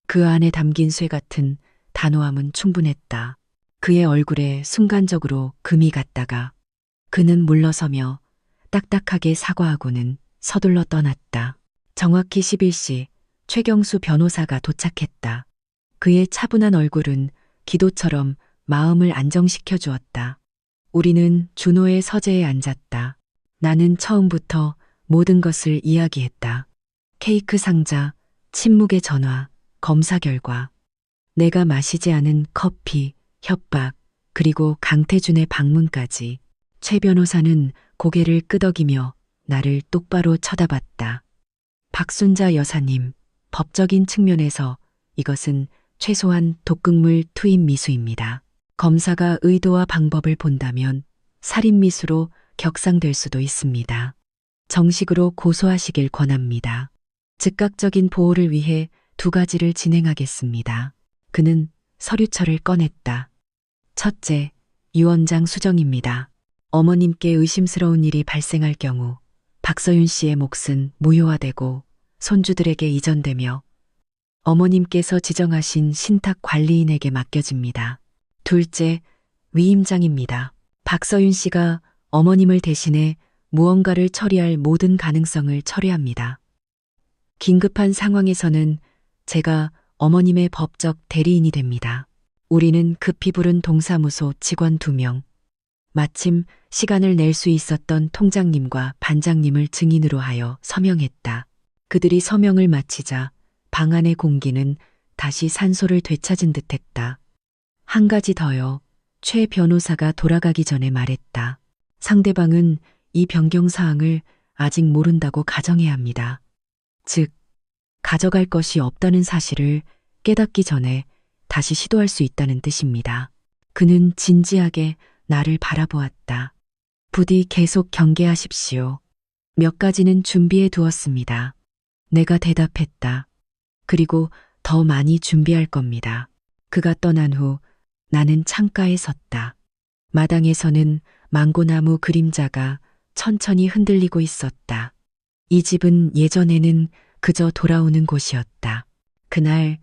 그 안에 담긴 쇠 같은 단호함은 충분했다. 그의 얼굴에 순간적으로 금이 갔다가 그는 물러서며 딱딱하게 사과하고는 서둘러 떠났다. 정확히 11시 최경수 변호사가 도착했다. 그의 차분한 얼굴은 기도처럼 마음을 안정시켜 주었다. 우리는 준호의 서재에 앉았다. 나는 처음부터 모든 것을 이야기했다. 케이크 상자, 침묵의 전화, 검사 결과, 내가 마시지 않은 커피, 협박, 그리고 강태준의 방문까지. 최 변호사는 고개를 끄덕이며 나를 똑바로 쳐다봤다. 박순자 여사님, 법적인 측면에서 이것은 최소한 독극물 투입 미수입니다. 검사가 의도와 방법을 본다면 살인 미수로 격상될 수도 있습니다. 정식으로 고소하시길 권합니다. 즉각적인 보호를 위해 2가지를 진행하겠습니다. 그는 서류철을 꺼냈다. 첫째, 유언장 수정입니다. 어머님께 의심스러운 일이 발생할 경우 박서윤 씨의 몫은 무효화되고 손주들에게 이전되며 어머님께서 지정하신 신탁 관리인에게 맡겨집니다. 둘째, 위임장입니다. 박서윤 씨가 어머님을 대신해 무언가를 처리할 모든 가능성을 철회합니다. 긴급한 상황에서는 제가 어머님의 법적 대리인이 됩니다. 우리는 급히 부른 동사무소 직원 2명, 마침 시간을 낼 수 있었던 통장님과 반장님을 증인으로 하여 서명했다. 그들이 서명을 마치자 방 안의 공기는 다시 산소를 되찾은 듯했다. 한 가지 더요. 최 변호사가 돌아가기 전에 말했다. 상대방은 이 변경 사항을 아직 모른다고 가정해야 합니다. 즉, 가져갈 것이 없다는 사실을 깨닫기 전에 다시 시도할 수 있다는 뜻입니다. 그는 진지하게 나를 바라보았다. 부디 계속 경계하십시오. 몇 가지는 준비해 두었습니다. 내가 대답했다. 그리고 더 많이 준비할 겁니다. 그가 떠난 후 나는 창가에 섰다. 마당에서는 망고나무 그림자가 천천히 흔들리고 있었다. 이 집은 예전에는 그저 돌아오는 곳이었다. 그날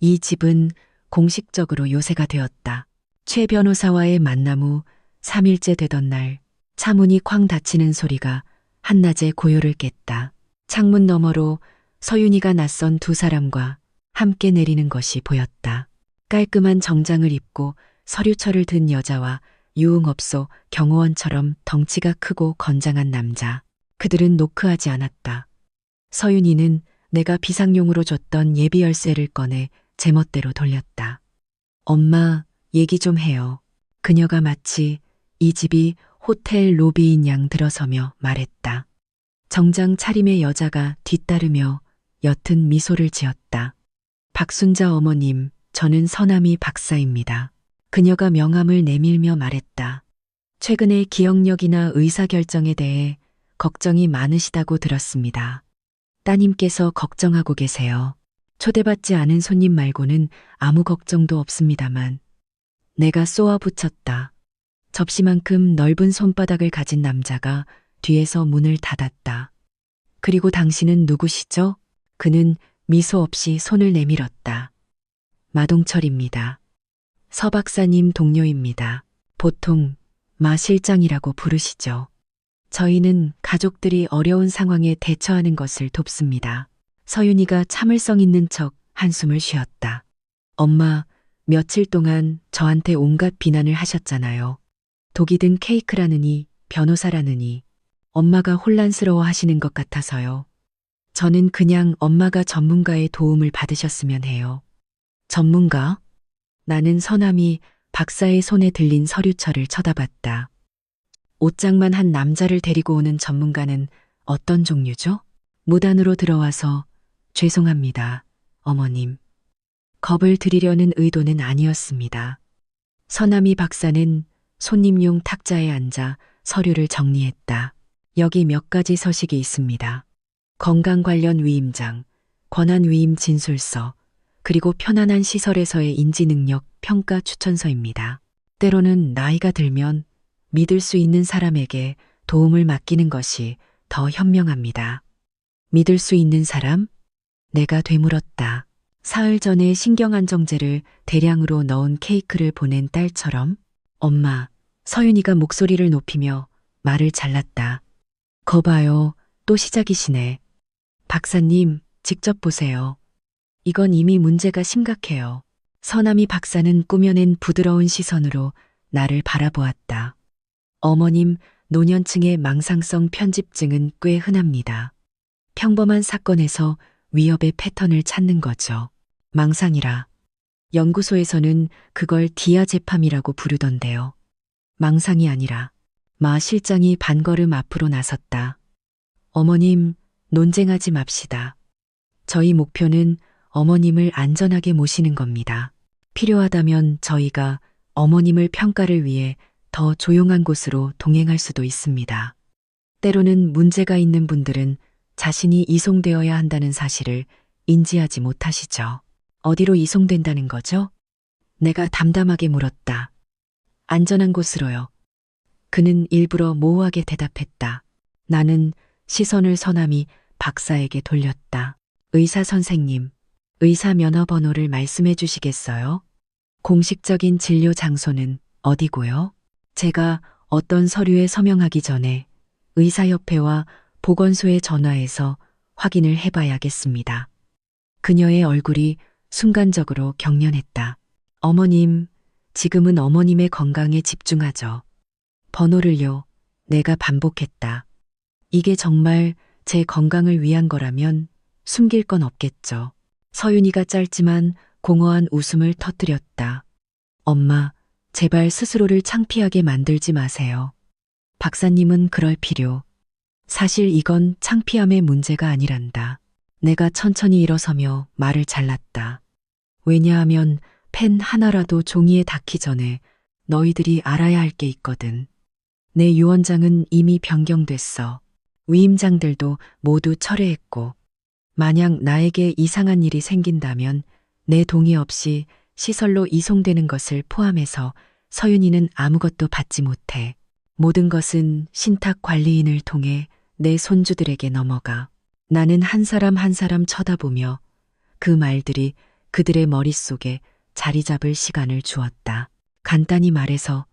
이 집은 공식적으로 요새가 되었다. 최 변호사와의 만남 후 3일째 되던 날 차문이 쾅 닫히는 소리가 한낮에 고요를 깼다. 창문 너머로 서윤이가 낯선 두 사람과 함께 내리는 것이 보였다. 깔끔한 정장을 입고 서류철을 든 여자와 유흥업소 경호원처럼 덩치가 크고 건장한 남자. 그들은 노크하지 않았다. 서윤이는 내가 비상용으로 줬던 예비 열쇠를 꺼내 제멋대로 돌렸다. 엄마, 얘기 좀 해요. 그녀가 마치 이 집이 호텔 로비인 양 들어서며 말했다. 정장 차림의 여자가 뒤따르며 옅은 미소를 지었다. 박순자 어머님, 저는 서남이 박사입니다. 그녀가 명함을 내밀며 말했다. 최근의 기억력이나 의사결정에 대해 걱정이 많으시다고 들었습니다. 따님께서 걱정하고 계세요. 초대받지 않은 손님 말고는 아무 걱정도 없습니다만. 내가 쏘아붙였다. 접시만큼 넓은 손바닥을 가진 남자가 뒤에서 문을 닫았다. 그리고 당신은 누구시죠? 그는 미소 없이 손을 내밀었다. 마동철입니다. 서 박사님 동료입니다. 보통 마 실장이라고 부르시죠. 저희는 가족들이 어려운 상황에 대처하는 것을 돕습니다. 서윤이가 참을성 있는 척 한숨을 쉬었다. 엄마, 며칠 동안 저한테 온갖 비난을 하셨잖아요. 독이 든 케이크라느니 변호사라느니 엄마가 혼란스러워 하시는 것 같아서요. 저는 그냥 엄마가 전문가의 도움을 받으셨으면 해요. 전문가? 나는 서남이 박사의 손에 들린 서류철을 쳐다봤다. 옷장만 한 남자를 데리고 오는 전문가는 어떤 종류죠? 무단으로 들어와서 죄송합니다, 어머님. 겁을 드리려는 의도는 아니었습니다. 서남이 박사는 손님용 탁자에 앉아 서류를 정리했다. 여기 몇 가지 서식이 있습니다. 건강 관련 위임장, 권한 위임 진술서, 그리고 편안한 시설에서의 인지능력 평가 추천서입니다. 때로는 나이가 들면 믿을 수 있는 사람에게 도움을 맡기는 것이 더 현명합니다. 믿을 수 있는 사람? 내가 되물었다. 사흘 전에 신경안정제를 대량으로 넣은 케이크를 보낸 딸처럼. 엄마, 서윤이가 목소리를 높이며 말을 잘랐다. 거봐요, 또 시작이시네. 박사님, 직접 보세요. 이건 이미 문제가 심각해요. 서남이 박사는 꾸며낸 부드러운 시선으로 나를 바라보았다. 어머님, 노년층의 망상성 편집증은 꽤 흔합니다. 평범한 사건에서 위협의 패턴을 찾는 거죠. 망상이라. 연구소에서는 그걸 디아제팜이라고 부르던데요. 망상이 아니라. 마 실장이 반걸음 앞으로 나섰다. 어머님, 논쟁하지 맙시다. 저희 목표는 어머님을 안전하게 모시는 겁니다. 필요하다면 저희가 어머님을 평가를 위해 더 조용한 곳으로 동행할 수도 있습니다. 때로는 문제가 있는 분들은 자신이 이송되어야 한다는 사실을 인지하지 못하시죠. 어디로 이송된다는 거죠? 내가 담담하게 물었다. 안전한 곳으로요. 그는 일부러 모호하게 대답했다. 나는 시선을 서남이 박사에게 돌렸다. 의사 선생님, 의사 면허 번호를 말씀해 주시겠어요? 공식적인 진료 장소는 어디고요? 제가 어떤 서류에 서명하기 전에 의사협회와 보건소에 전화해서 확인을 해봐야겠습니다. 그녀의 얼굴이 순간적으로 경련했다. 어머님, 지금은 어머님의 건강에 집중하죠. 번호를요. 내가 반복했다. 이게 정말 제 건강을 위한 거라면 숨길 건 없겠죠. 서윤이가 짧지만 공허한 웃음을 터뜨렸다. 엄마, 제발 스스로를 창피하게 만들지 마세요. 박사님은 그럴 필요. 사실 이건 창피함의 문제가 아니란다. 내가 천천히 일어서며 말을 잘랐다. 왜냐하면 펜 하나라도 종이에 닿기 전에 너희들이 알아야 할 게 있거든. 내 유언장은 이미 변경됐어. 위임장들도 모두 철회했고, 만약 나에게 이상한 일이 생긴다면 내 동의 없이 시설로 이송되는 것을 포함해서 서윤이는 아무것도 받지 못해. 모든 것은 신탁 관리인을 통해 내 손주들에게 넘어가. 나는 한 사람 한 사람 쳐다보며 그 말들이 그들의 머릿속에 자리 잡을 시간을 주었다. 간단히 말해서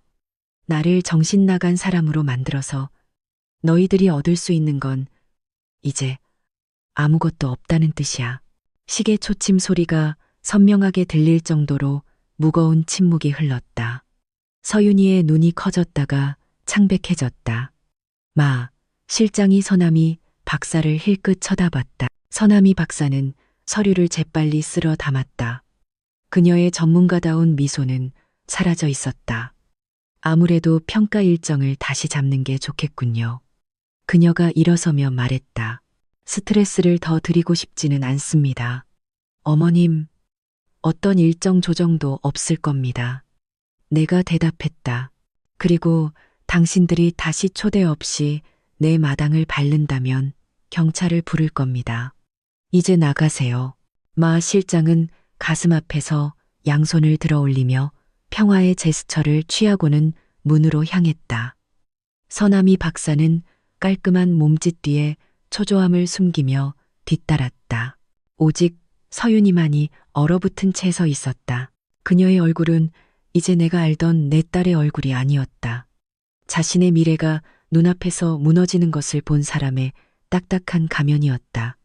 나를 정신 나간 사람으로 만들어서 너희들이 얻을 수 있는 건 이제 아무것도 없다는 뜻이야. 시계 초침 소리가 선명하게 들릴 정도로 무거운 침묵이 흘렀다. 서윤이의 눈이 커졌다가 창백해졌다. 마, 실장이 서남이 박사를 힐끗 쳐다봤다. 서남이 박사는 서류를 재빨리 쓸어 담았다. 그녀의 전문가다운 미소는 사라져 있었다. 아무래도 평가 일정을 다시 잡는 게 좋겠군요. 그녀가 일어서며 말했다. 스트레스를 더 드리고 싶지는 않습니다. 어머님, 어떤 일정 조정도 없을 겁니다. 내가 대답했다. 그리고 당신들이 다시 초대 없이 내 마당을 밟는다면 경찰을 부를 겁니다. 이제 나가세요. 마 실장은 가슴 앞에서 양손을 들어 올리며 평화의 제스처를 취하고는 문으로 향했다. 서남이 박사는 깔끔한 몸짓 뒤에 초조함을 숨기며 뒤따랐다. 오직 서윤이만이 얼어붙은 채 서 있었다. 그녀의 얼굴은 이제 내가 알던 내 딸의 얼굴이 아니었다. 자신의 미래가 눈앞에서 무너지는 것을 본 사람의 딱딱한 가면이었다.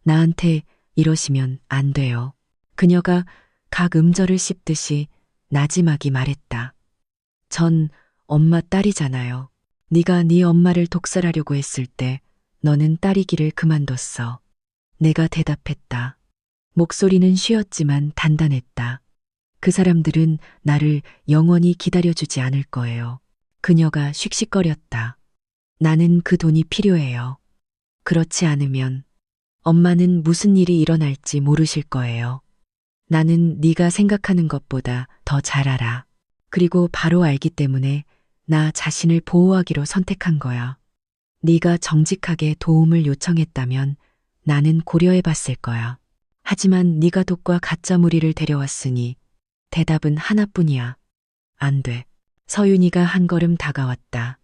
나한테 이러시면 안 돼요. 그녀가 각 음절을 씹듯이 나지막이 말했다. 전 엄마 딸이잖아요. 네가 네 엄마를 독살하려고 했을 때 너는 딸이기를 그만뒀어. 내가 대답했다. 목소리는 쉬었지만 단단했다. 그 사람들은 나를 영원히 기다려주지 않을 거예요. 그녀가 씩씩거렸다. 나는 그 돈이 필요해요. 그렇지 않으면 엄마는 무슨 일이 일어날지 모르실 거예요. 나는 네가 생각하는 것보다 더 잘 알아. 그리고 바로 알기 때문에 나 자신을 보호하기로 선택한 거야. 네가 정직하게 도움을 요청했다면 나는 고려해 봤을 거야. 하지만 네가 독과 가짜 무리를 데려왔으니 대답은 하나뿐이야. 안 돼. 서윤이가 한 걸음 다가왔다.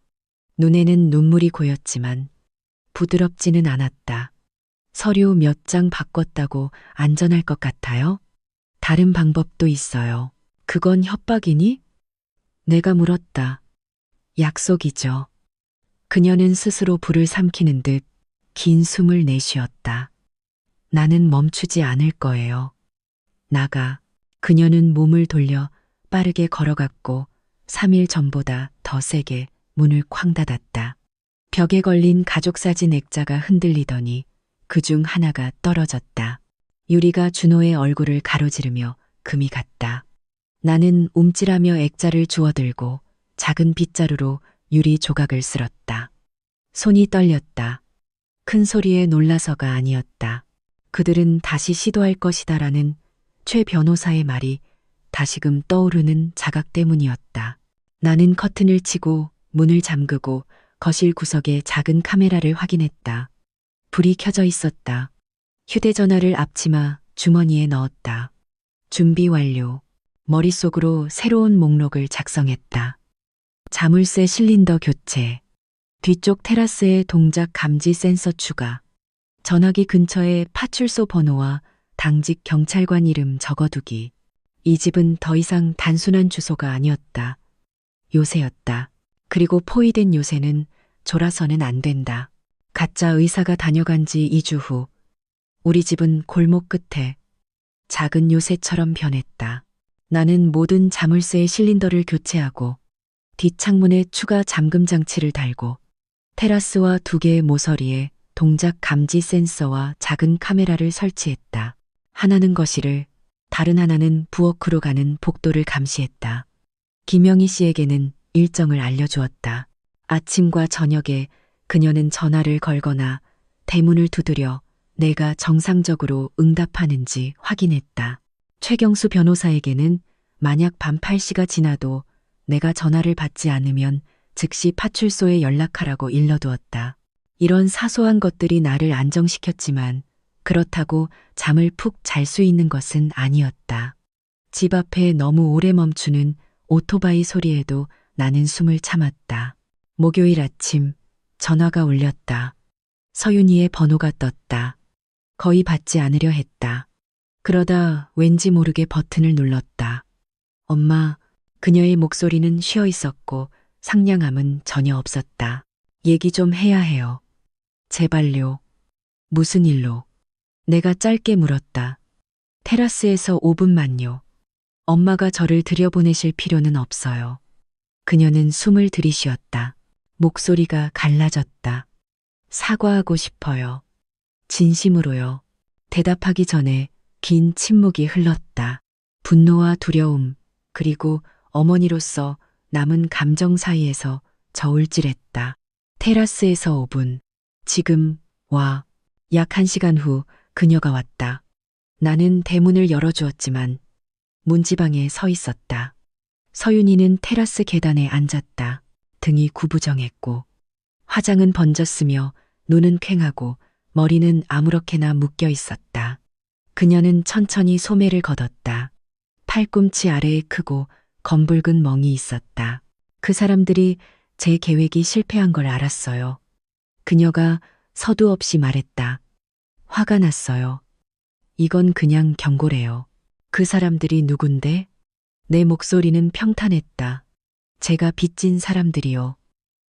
눈에는 눈물이 고였지만 부드럽지는 않았다. 서류 몇 장 바꿨다고 안전할 것 같아요? 다른 방법도 있어요. 그건 협박이니? 내가 물었다. 약속이죠. 그녀는 스스로 불을 삼키는 듯 긴 숨을 내쉬었다. 나는 멈추지 않을 거예요. 나가. 그녀는 몸을 돌려 빠르게 걸어갔고 3일 전보다 더 세게 문을 쾅 닫았다. 벽에 걸린 가족사진 액자가 흔들리더니 그중 하나가 떨어졌다. 유리가 준호의 얼굴을 가로지르며 금이 갔다. 나는 움찔하며 액자를 주워들고 작은 빗자루로 유리 조각을 쓸었다. 손이 떨렸다. 큰 소리에 놀라서가 아니었다. 그들은 다시 시도할 것이다라는 최 변호사의 말이 다시금 떠오르는 자각 때문이었다. 나는 커튼을 치고 문을 잠그고 거실 구석에 작은 카메라를 확인했다. 불이 켜져 있었다. 휴대전화를 앞치마 주머니에 넣었다. 준비 완료. 머릿속으로 새로운 목록을 작성했다. 자물쇠 실린더 교체. 뒤쪽 테라스에 동작 감지 센서 추가. 전화기 근처에 파출소 번호와 당직 경찰관 이름 적어두기. 이 집은 더 이상 단순한 주소가 아니었다. 요새였다. 그리고 포위된 요새는 졸아서는 안 된다. 가짜 의사가 다녀간 지 2주 후 우리 집은 골목 끝에 작은 요새처럼 변했다. 나는 모든 자물쇠의 실린더를 교체하고 뒷창문에 추가 잠금 장치를 달고 테라스와 2개의 모서리에 동작 감지 센서와 작은 카메라를 설치했다. 하나는 거실을, 다른 하나는 부엌으로 가는 복도를 감시했다. 김영희 씨에게는 일정을 알려주었다. 아침과 저녁에 그녀는 전화를 걸거나 대문을 두드려 내가 정상적으로 응답하는지 확인했다. 최경수 변호사에게는 만약 밤 8시가 지나도 내가 전화를 받지 않으면 즉시 파출소에 연락하라고 일러두었다. 이런 사소한 것들이 나를 안정시켰지만 그렇다고 잠을 푹 잘 수 있는 것은 아니었다. 집 앞에 너무 오래 멈추는 오토바이 소리에도 나는 숨을 참았다. 목요일 아침 전화가 울렸다. 서윤이의 번호가 떴다. 거의 받지 않으려 했다. 그러다 왠지 모르게 버튼을 눌렀다. 엄마, 그녀의 목소리는 쉬어 있었고 상냥함은 전혀 없었다. 얘기 좀 해야 해요. 제발요. 무슨 일로? 내가 짧게 물었다. 테라스에서 5분만요. 엄마가 저를 들여보내실 필요는 없어요. 그녀는 숨을 들이쉬었다. 목소리가 갈라졌다. 사과하고 싶어요. 진심으로요. 대답하기 전에 긴 침묵이 흘렀다. 분노와 두려움, 그리고 어머니로서 남은 감정 사이에서 저울질했다. 테라스에서 5분. 지금 와. 약 1시간 후 그녀가 왔다. 나는 대문을 열어주었지만 문지방에 서 있었다. 서윤이는 테라스 계단에 앉았다. 등이 구부정했고 화장은 번졌으며 눈은 퀭하고 머리는 아무렇게나 묶여 있었다. 그녀는 천천히 소매를 걷었다. 팔꿈치 아래에 크고 검붉은 멍이 있었다. 그 사람들이 제 계획이 실패한 걸 알았어요. 그녀가 서두 없이 말했다. 화가 났어요. 이건 그냥 경고래요. 그 사람들이 누군데? 내 목소리는 평탄했다. 제가 빚진 사람들이요.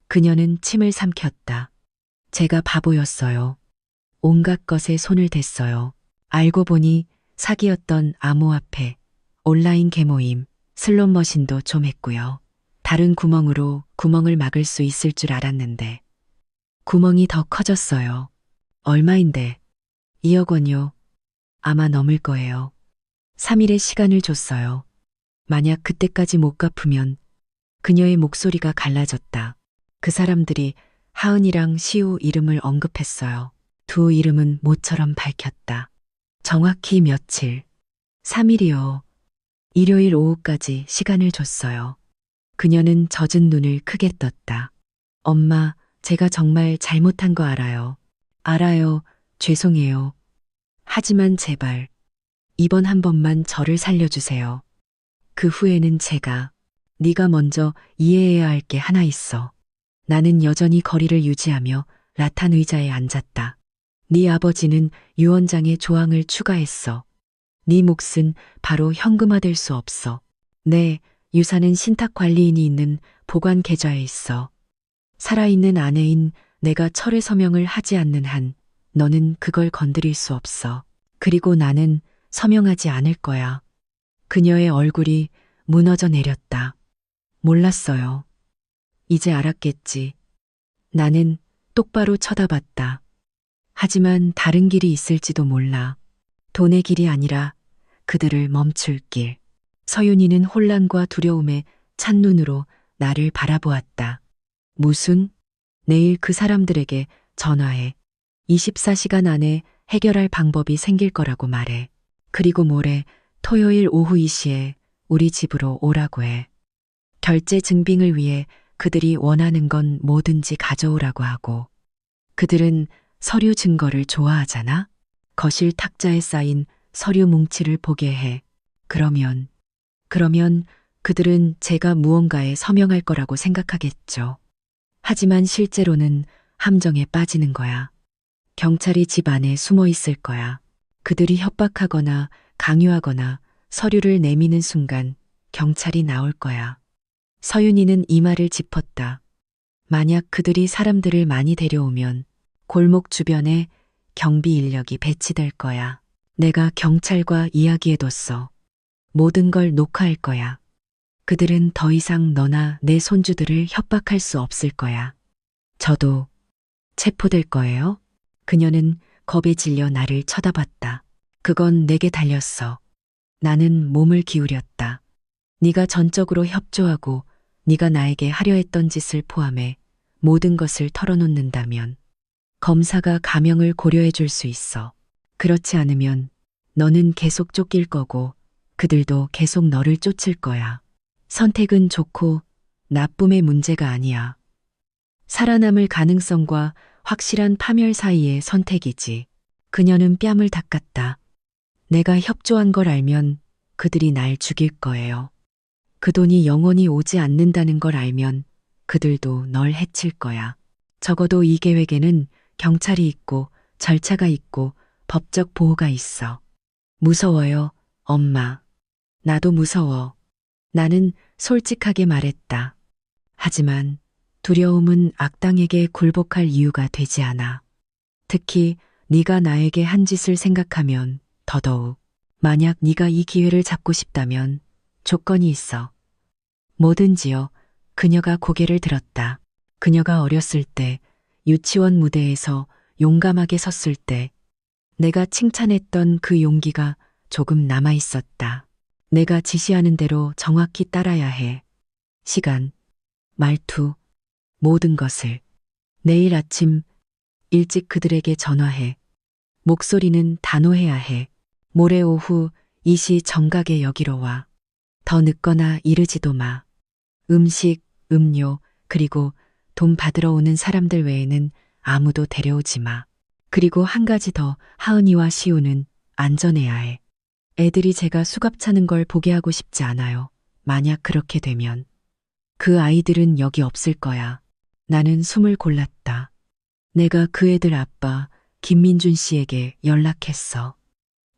그녀는 침을 삼켰다. 제가 바보였어요. 온갖 것에 손을 댔어요. 알고 보니 사기였던 암호화폐, 온라인 계모임, 슬롯머신도 좀 했고요. 다른 구멍으로 구멍을 막을 수 있을 줄 알았는데 구멍이 더 커졌어요. 얼마인데? 2억 원요. 아마 넘을 거예요. 3일의 시간을 줬어요. 만약 그때까지 못 갚으면 그녀의 목소리가 갈라졌다. 그 사람들이 하은이랑 시우 이름을 언급했어요. 두 이름은 모처럼 밝혔다. 정확히 며칠? 3일이요. 일요일 오후까지 시간을 줬어요. 그녀는 젖은 눈을 크게 떴다. 엄마, 제가 정말 잘못한 거 알아요. 알아요. 죄송해요. 하지만 제발, 이번 한 번만 저를 살려주세요. 그 후에는 제가, 네가 먼저 이해해야 할 게 하나 있어. 나는 여전히 거리를 유지하며 라탄 의자에 앉았다. 네 아버지는 유언장에 조항을 추가했어. 네 몫은 바로 현금화될 수 없어. 네, 유산은 신탁관리인이 있는 보관 계좌에 있어. 살아있는 아내인 내가 철회 서명을 하지 않는 한 너는 그걸 건드릴 수 없어. 그리고 나는 서명하지 않을 거야. 그녀의 얼굴이 무너져 내렸다. 몰랐어요. 이제 알았겠지. 나는 똑바로 쳐다봤다. 하지만 다른 길이 있을지도 몰라. 돈의 길이 아니라 그들을 멈출 길. 서윤이는 혼란과 두려움에 찬 눈으로 나를 바라보았다. 무슨? 내일 그 사람들에게 전화해. 24시간 안에 해결할 방법이 생길 거라고 말해. 그리고 모레 토요일 오후 2시에 우리 집으로 오라고 해. 결제 증빙을 위해 그들이 원하는 건 뭐든지 가져오라고 하고. 그들은 서류 증거를 좋아하잖아? 거실 탁자에 쌓인 서류 뭉치를 보게 해. 그러면 그들은 제가 무언가에 서명할 거라고 생각하겠죠. 하지만 실제로는 함정에 빠지는 거야. 경찰이 집 안에 숨어 있을 거야. 그들이 협박하거나 강요하거나 서류를 내미는 순간 경찰이 나올 거야. 서윤이는 이마를 짚었다. 만약 그들이 사람들을 많이 데려오면 골목 주변에 경비 인력이 배치될 거야. 내가 경찰과 이야기해뒀어. 모든 걸 녹화할 거야. 그들은 더 이상 너나 내 손주들을 협박할 수 없을 거야. 저도 체포될 거예요? 그녀는 겁에 질려 나를 쳐다봤다. 그건 내게 달렸어. 나는 몸을 기울였다. 네가 전적으로 협조하고 네가 나에게 하려 했던 짓을 포함해 모든 것을 털어놓는다면 검사가 가명을 고려해 줄 수 있어. 그렇지 않으면 너는 계속 쫓길 거고 그들도 계속 너를 쫓을 거야. 선택은 좋고 나쁨의 문제가 아니야. 살아남을 가능성과 확실한 파멸 사이의 선택이지. 그녀는 뺨을 닦았다. 내가 협조한 걸 알면 그들이 날 죽일 거예요. 그 돈이 영원히 오지 않는다는 걸 알면 그들도 널 해칠 거야. 적어도 이 계획에는 경찰이 있고 절차가 있고 법적 보호가 있어. 무서워요, 엄마. 나도 무서워. 나는 솔직하게 말했다. 하지만 두려움은 악당에게 굴복할 이유가 되지 않아. 특히 네가 나에게 한 짓을 생각하면 더더욱. 만약 네가 이 기회를 잡고 싶다면 조건이 있어. 뭐든지요. 그녀가 고개를 들었다. 그녀가 어렸을 때 유치원 무대에서 용감하게 섰을 때 내가 칭찬했던 그 용기가 조금 남아 있었다. 내가 지시하는 대로 정확히 따라야 해. 시간, 말투, 모든 것을. 내일 아침 일찍 그들에게 전화해. 목소리는 단호해야 해. 모레 오후 2시 정각에 여기로 와. 더 늦거나 이르지도 마. 음식, 음료, 그리고 돈 받으러 오는 사람들 외에는 아무도 데려오지 마. 그리고 한 가지 더, 하은이와 시우는 안전해야 해. 애들이 제가 수갑 차는 걸 보게 하고 싶지 않아요. 만약 그렇게 되면. 그 아이들은 여기 없을 거야. 나는 숨을 골랐다. 내가 그 애들 아빠 김민준 씨에게 연락했어.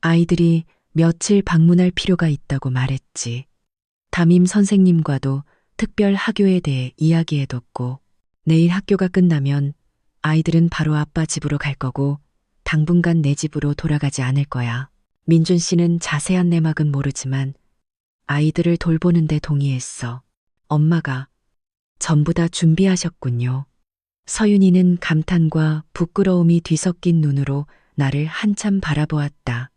아이들이 며칠 방문할 필요가 있다고 말했지. 담임 선생님과도 특별 학교에 대해 이야기해뒀고 내일 학교가 끝나면 아이들은 바로 아빠 집으로 갈 거고 당분간 내 집으로 돌아가지 않을 거야. 민준 씨는 자세한 내막은 모르지만 아이들을 돌보는데 동의했어. 엄마가 전부 다 준비하셨군요. 서윤이는 감탄과 부끄러움이 뒤섞인 눈으로 나를 한참 바라보았다.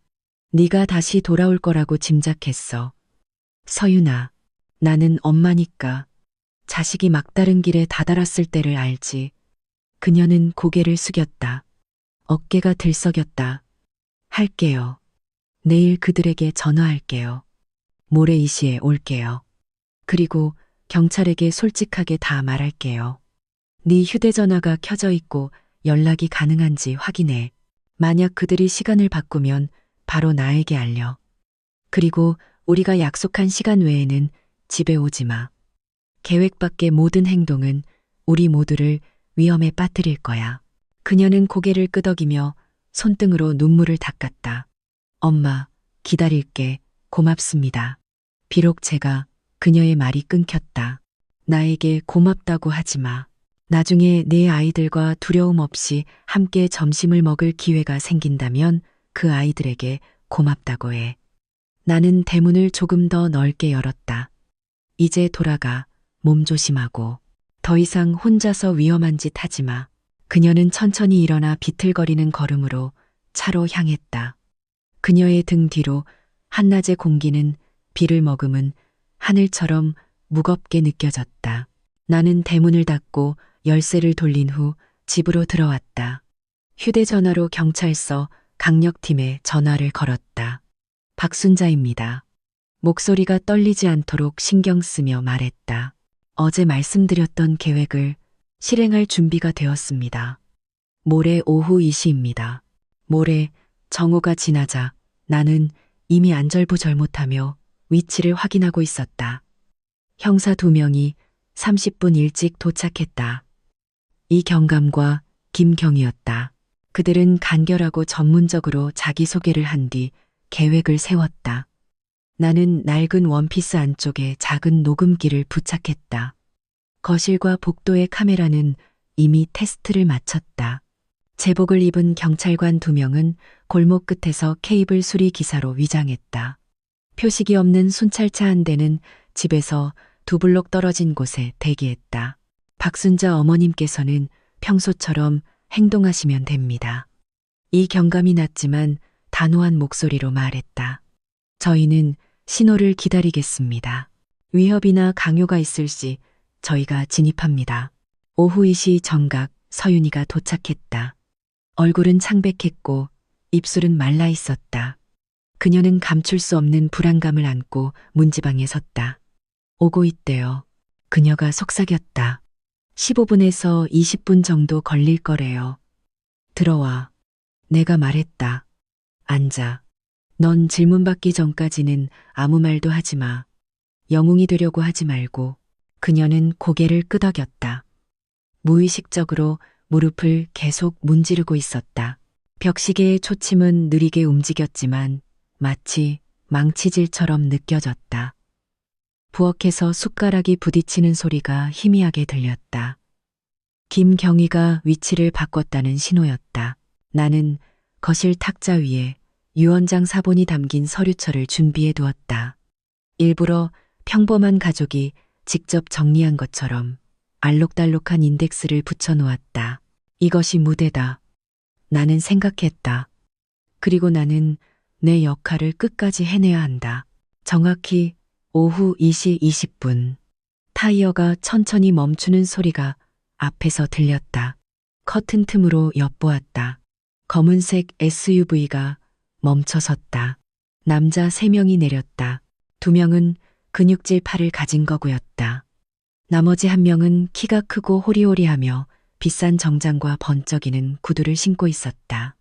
네가 다시 돌아올 거라고 짐작했어. 서윤아, 나는 엄마니까 자식이 막다른 길에 다다랐을 때를 알지. 그녀는 고개를 숙였다. 어깨가 들썩였다. 할게요. 내일 그들에게 전화할게요. 모레 이 시에 올게요. 그리고 경찰에게 솔직하게 다 말할게요. 네 휴대전화가 켜져 있고 연락이 가능한지 확인해. 만약 그들이 시간을 바꾸면 바로 나에게 알려. 그리고 우리가 약속한 시간 외에는 집에 오지 마. 계획 밖의 모든 행동은 우리 모두를 위험에 빠뜨릴 거야. 그녀는 고개를 끄덕이며 손등으로 눈물을 닦았다. 엄마, 기다릴게. 고맙습니다. 비록 제가 그녀의 말이 끊겼다. 나에게 고맙다고 하지 마. 나중에 내 아이들과 두려움 없이 함께 점심을 먹을 기회가 생긴다면 그 아이들에게 고맙다고 해. 나는 대문을 조금 더 넓게 열었다. 이제 돌아가. 몸 조심하고. 더 이상 혼자서 위험한 짓 하지 마. 그녀는 천천히 일어나 비틀거리는 걸음으로 차로 향했다. 그녀의 등 뒤로 한낮의 공기는 비를 머금은 하늘처럼 무겁게 느껴졌다. 나는 대문을 닫고 열쇠를 돌린 후 집으로 들어왔다. 휴대전화로 경찰서 강력팀에 전화를 걸었다. 박순자입니다. 목소리가 떨리지 않도록 신경 쓰며 말했다. 어제 말씀드렸던 계획을 실행할 준비가 되었습니다. 모레 오후 2시입니다. 모레 정오가 지나자 나는 이미 안절부절못하며 위치를 확인하고 있었다. 형사 2명이 30분 일찍 도착했다. 이경감과 김경이었다. 그들은 간결하고 전문적으로 자기소개를 한 뒤 계획을 세웠다. 나는 낡은 원피스 안쪽에 작은 녹음기를 부착했다. 거실과 복도의 카메라는 이미 테스트를 마쳤다. 제복을 입은 경찰관 2명은 골목 끝에서 케이블 수리 기사로 위장했다. 표식이 없는 순찰차 한 대는 집에서 2블록 떨어진 곳에 대기했다. 박순자 어머님께서는 평소처럼 행동하시면 됩니다. 이 경감이 낮지만 단호한 목소리로 말했다. 저희는 신호를 기다리겠습니다. 위협이나 강요가 있을 시 저희가 진입합니다. 오후 2시 정각 서윤이가 도착했다. 얼굴은 창백했고 입술은 말라 있었다. 그녀는 감출 수 없는 불안감을 안고 문지방에 섰다. 오고 있대요. 그녀가 속삭였다. 15분에서 20분 정도 걸릴 거래요. 들어와. 내가 말했다. 앉아. 넌 질문 받기 전까지는 아무 말도 하지 마. 영웅이 되려고 하지 말고. 그녀는 고개를 끄덕였다. 무의식적으로 무릎을 계속 문지르고 있었다. 벽시계의 초침은 느리게 움직였지만 마치 망치질처럼 느껴졌다. 부엌에서 숟가락이 부딪히는 소리가 희미하게 들렸다. 김경희가 위치를 바꿨다는 신호였다. 나는 거실 탁자 위에 유언장 사본이 담긴 서류철을 준비해 두었다. 일부러 평범한 가족이 직접 정리한 것처럼 알록달록한 인덱스를 붙여 놓았다. 이것이 무대다. 나는 생각했다. 그리고 나는 내 역할을 끝까지 해내야 한다. 정확히 오후 2시 20분. 타이어가 천천히 멈추는 소리가 앞에서 들렸다. 커튼 틈으로 엿보았다. 검은색 SUV가 멈춰섰다. 남자 3명이 내렸다. 2명은 근육질 팔을 가진 거구였다. 나머지 1명은 키가 크고 호리호리하며 비싼 정장과 번쩍이는 구두를 신고 있었다.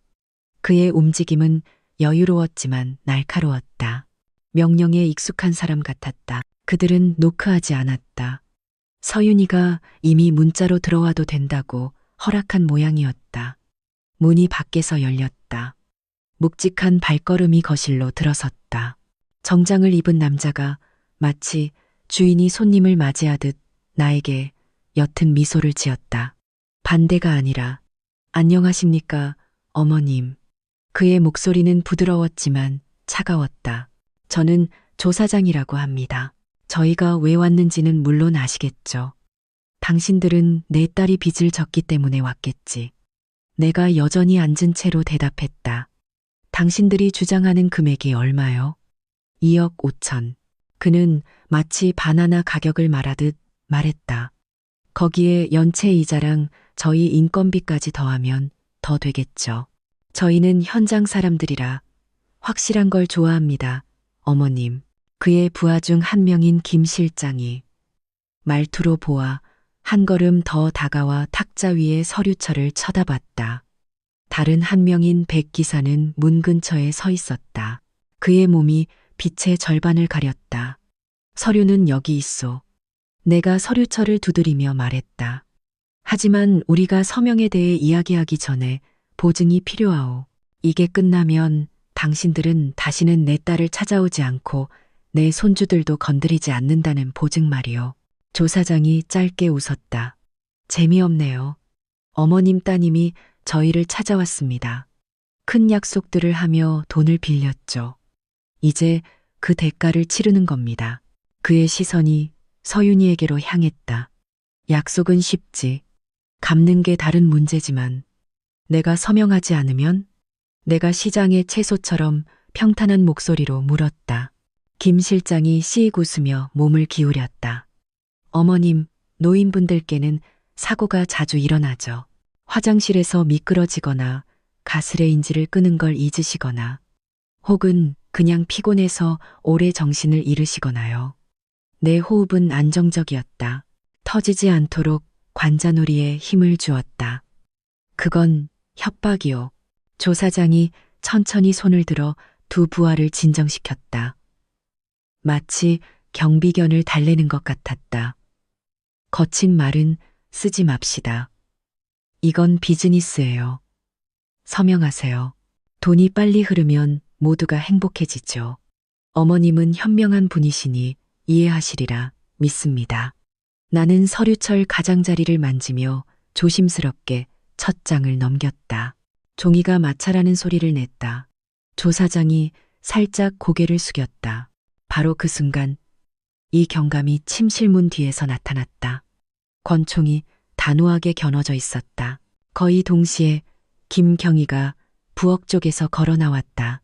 그의 움직임은 여유로웠지만 날카로웠다. 명령에 익숙한 사람 같았다. 그들은 노크하지 않았다. 서윤이가 이미 문자로 들어와도 된다고 허락한 모양이었다. 문이 밖에서 열렸다. 묵직한 발걸음이 거실로 들어섰다. 정장을 입은 남자가 마치 주인이 손님을 맞이하듯 나에게 옅은 미소를 지었다. 반대가 아니라 안녕하십니까, 어머님. 그의 목소리는 부드러웠지만 차가웠다. 저는 조 사장이라고 합니다. 저희가 왜 왔는지는 물론 아시겠죠. 당신들은 내 딸이 빚을 졌기 때문에 왔겠지. 내가 여전히 앉은 채로 대답했다. 당신들이 주장하는 금액이 얼마요? 2억 5천. 그는 마치 바나나 가격을 말하듯 말했다. 거기에 연체 이자랑 저희 인건비까지 더하면 더 되겠죠. 저희는 현장 사람들이라 확실한 걸 좋아합니다, 어머님. 그의 부하 중 1명인 김 실장이 말투로 보아 한 걸음 더 다가와 탁자 위의 서류철을 쳐다봤다. 다른 1명인 백 기사는 문 근처에 서 있었다. 그의 몸이 빛의 절반을 가렸다. 서류는 여기 있소. 내가 서류철을 두드리며 말했다. 하지만 우리가 서명에 대해 이야기하기 전에 보증이 필요하오. 이게 끝나면 당신들은 다시는 내 딸을 찾아오지 않고 내 손주들도 건드리지 않는다는 보증 말이오. 조 사장이 짧게 웃었다. 재미없네요. 어머님 따님이 저희를 찾아왔습니다. 큰 약속들을 하며 돈을 빌렸죠. 이제 그 대가를 치르는 겁니다. 그의 시선이 서윤이에게로 향했다. 약속은 쉽지. 갚는 게 다른 문제지만 내가 서명하지 않으면? 내가 시장의 채소처럼 평탄한 목소리로 물었다. 김 실장이 씩 웃으며 몸을 기울였다. 어머님, 노인분들께는 사고가 자주 일어나죠. 화장실에서 미끄러지거나 가스레인지를 끄는 걸 잊으시거나 혹은 그냥 피곤해서 오래 정신을 잃으시거나요. 내 호흡은 안정적이었다. 터지지 않도록 관자놀이에 힘을 주었다. 그건 협박이요. 조 사장이 천천히 손을 들어 두 부하를 진정시켰다. 마치 경비견을 달래는 것 같았다. 거친 말은 쓰지 맙시다. 이건 비즈니스예요. 서명하세요. 돈이 빨리 흐르면 모두가 행복해지죠. 어머님은 현명한 분이시니 이해하시리라 믿습니다. 나는 서류철 가장자리를 만지며 조심스럽게 첫 장을 넘겼다. 종이가 마찰하는 소리를 냈다. 조 사장이 살짝 고개를 숙였다. 바로 그 순간 이 경감이 침실문 뒤에서 나타났다. 권총이 단호하게 겨눠져 있었다. 거의 동시에 김경희가 부엌 쪽에서 걸어 나왔다.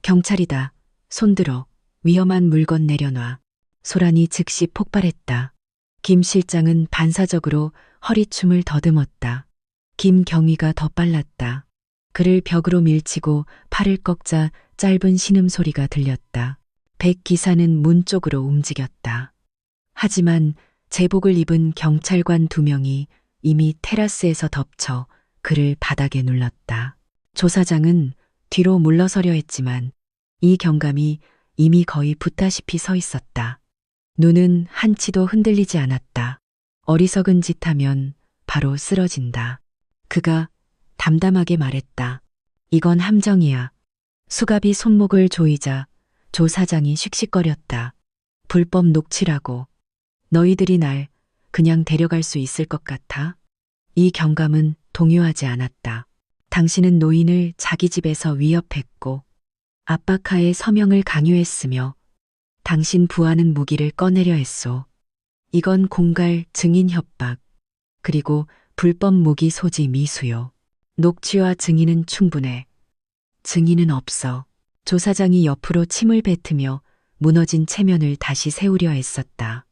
경찰이다. 손들어. 위험한 물건 내려놔. 소란이 즉시 폭발했다. 김 실장은 반사적으로 허리춤을 더듬었다. 김경희가 더 빨랐다. 그를 벽으로 밀치고 팔을 꺾자 짧은 신음소리가 들렸다. 백 기사는 문 쪽으로 움직였다. 하지만 제복을 입은 경찰관 2명이 이미 테라스에서 덮쳐 그를 바닥에 눌렀다. 조사장은 뒤로 물러서려 했지만 이 경감이 이미 거의 붙다시피 서 있었다. 눈은 한치도 흔들리지 않았다. 어리석은 짓 하면 바로 쓰러진다. 그가 담담하게 말했다. 이건 함정이야. 수갑이 손목을 조이자 조사장이 씩씩거렸다. 불법 녹취라고. 너희들이 날 그냥 데려갈 수 있을 것 같아? 이 경감은 동요하지 않았다. 당신은 노인을 자기 집에서 위협했고 압박하에 서명을 강요했으며 당신 부하는 무기를 꺼내려 했소. 이건 공갈 증인 협박, 그리고 불법 무기 소지 미수요. 녹취와 증인은 충분해. 증인은 없어. 조사장이 옆으로 침을 뱉으며 무너진 체면을 다시 세우려 애썼다.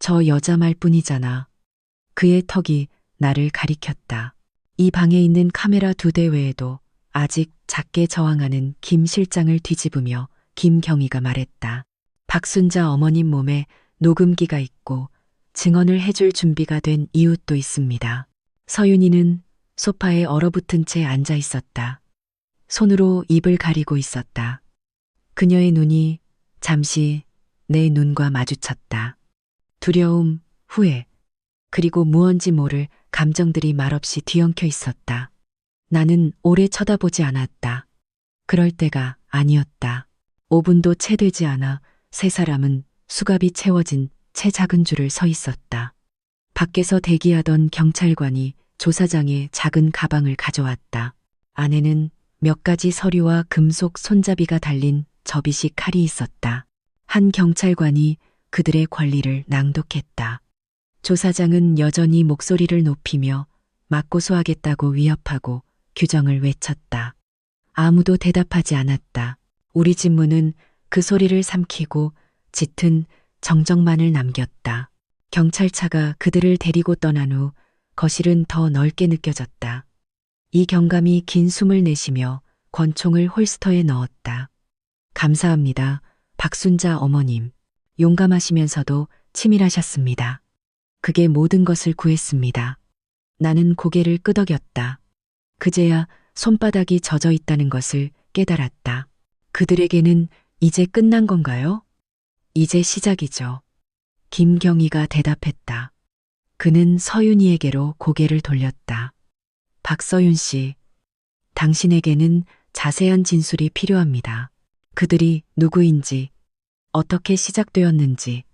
저 여자 말뿐이잖아. 그의 턱이 나를 가리켰다. 이 방에 있는 카메라 2대 외에도 아직 작게 저항하는 김 실장을 뒤집으며 김경희가 말했다. 박순자 어머님 몸에 녹음기가 있고 증언을 해줄 준비가 된 이웃도 있습니다. 서윤이는 소파에 얼어붙은 채 앉아 있었다. 손으로 입을 가리고 있었다. 그녀의 눈이 잠시 내 눈과 마주쳤다. 두려움, 후회, 그리고 무언지 모를 감정들이 말없이 뒤엉켜 있었다. 나는 오래 쳐다보지 않았다. 그럴 때가 아니었다. 5분도 채 되지 않아 세 사람은 수갑이 채워진 채 작은 줄을 서 있었다. 밖에서 대기하던 경찰관이 조사장의 작은 가방을 가져왔다. 안에는 몇 가지 서류와 금속 손잡이가 달린 접이식 칼이 있었다. 한 경찰관이 그들의 권리를 낭독했다. 조사장은 여전히 목소리를 높이며 맞고소하겠다고 위협하고 규정을 외쳤다. 아무도 대답하지 않았다. 우리 집무는 그 소리를 삼키고 짙은 정적만을 남겼다. 경찰차가 그들을 데리고 떠난 후 거실은 더 넓게 느껴졌다. 이 경감이 긴 숨을 내쉬며 권총을 홀스터에 넣었다. 감사합니다. 박순자 어머님. 용감하시면서도 치밀하셨습니다. 그게 모든 것을 구했습니다. 나는 고개를 끄덕였다. 그제야 손바닥이 젖어 있다는 것을 깨달았다. 그들에게는 이제 끝난 건가요? 이제 시작이죠. 김경희가 대답했다. 그는 서윤이에게로 고개를 돌렸다. 박서윤 씨, 당신에게는 자세한 진술이 필요합니다. 그들이 누구인지, 어떻게 시작되었는지,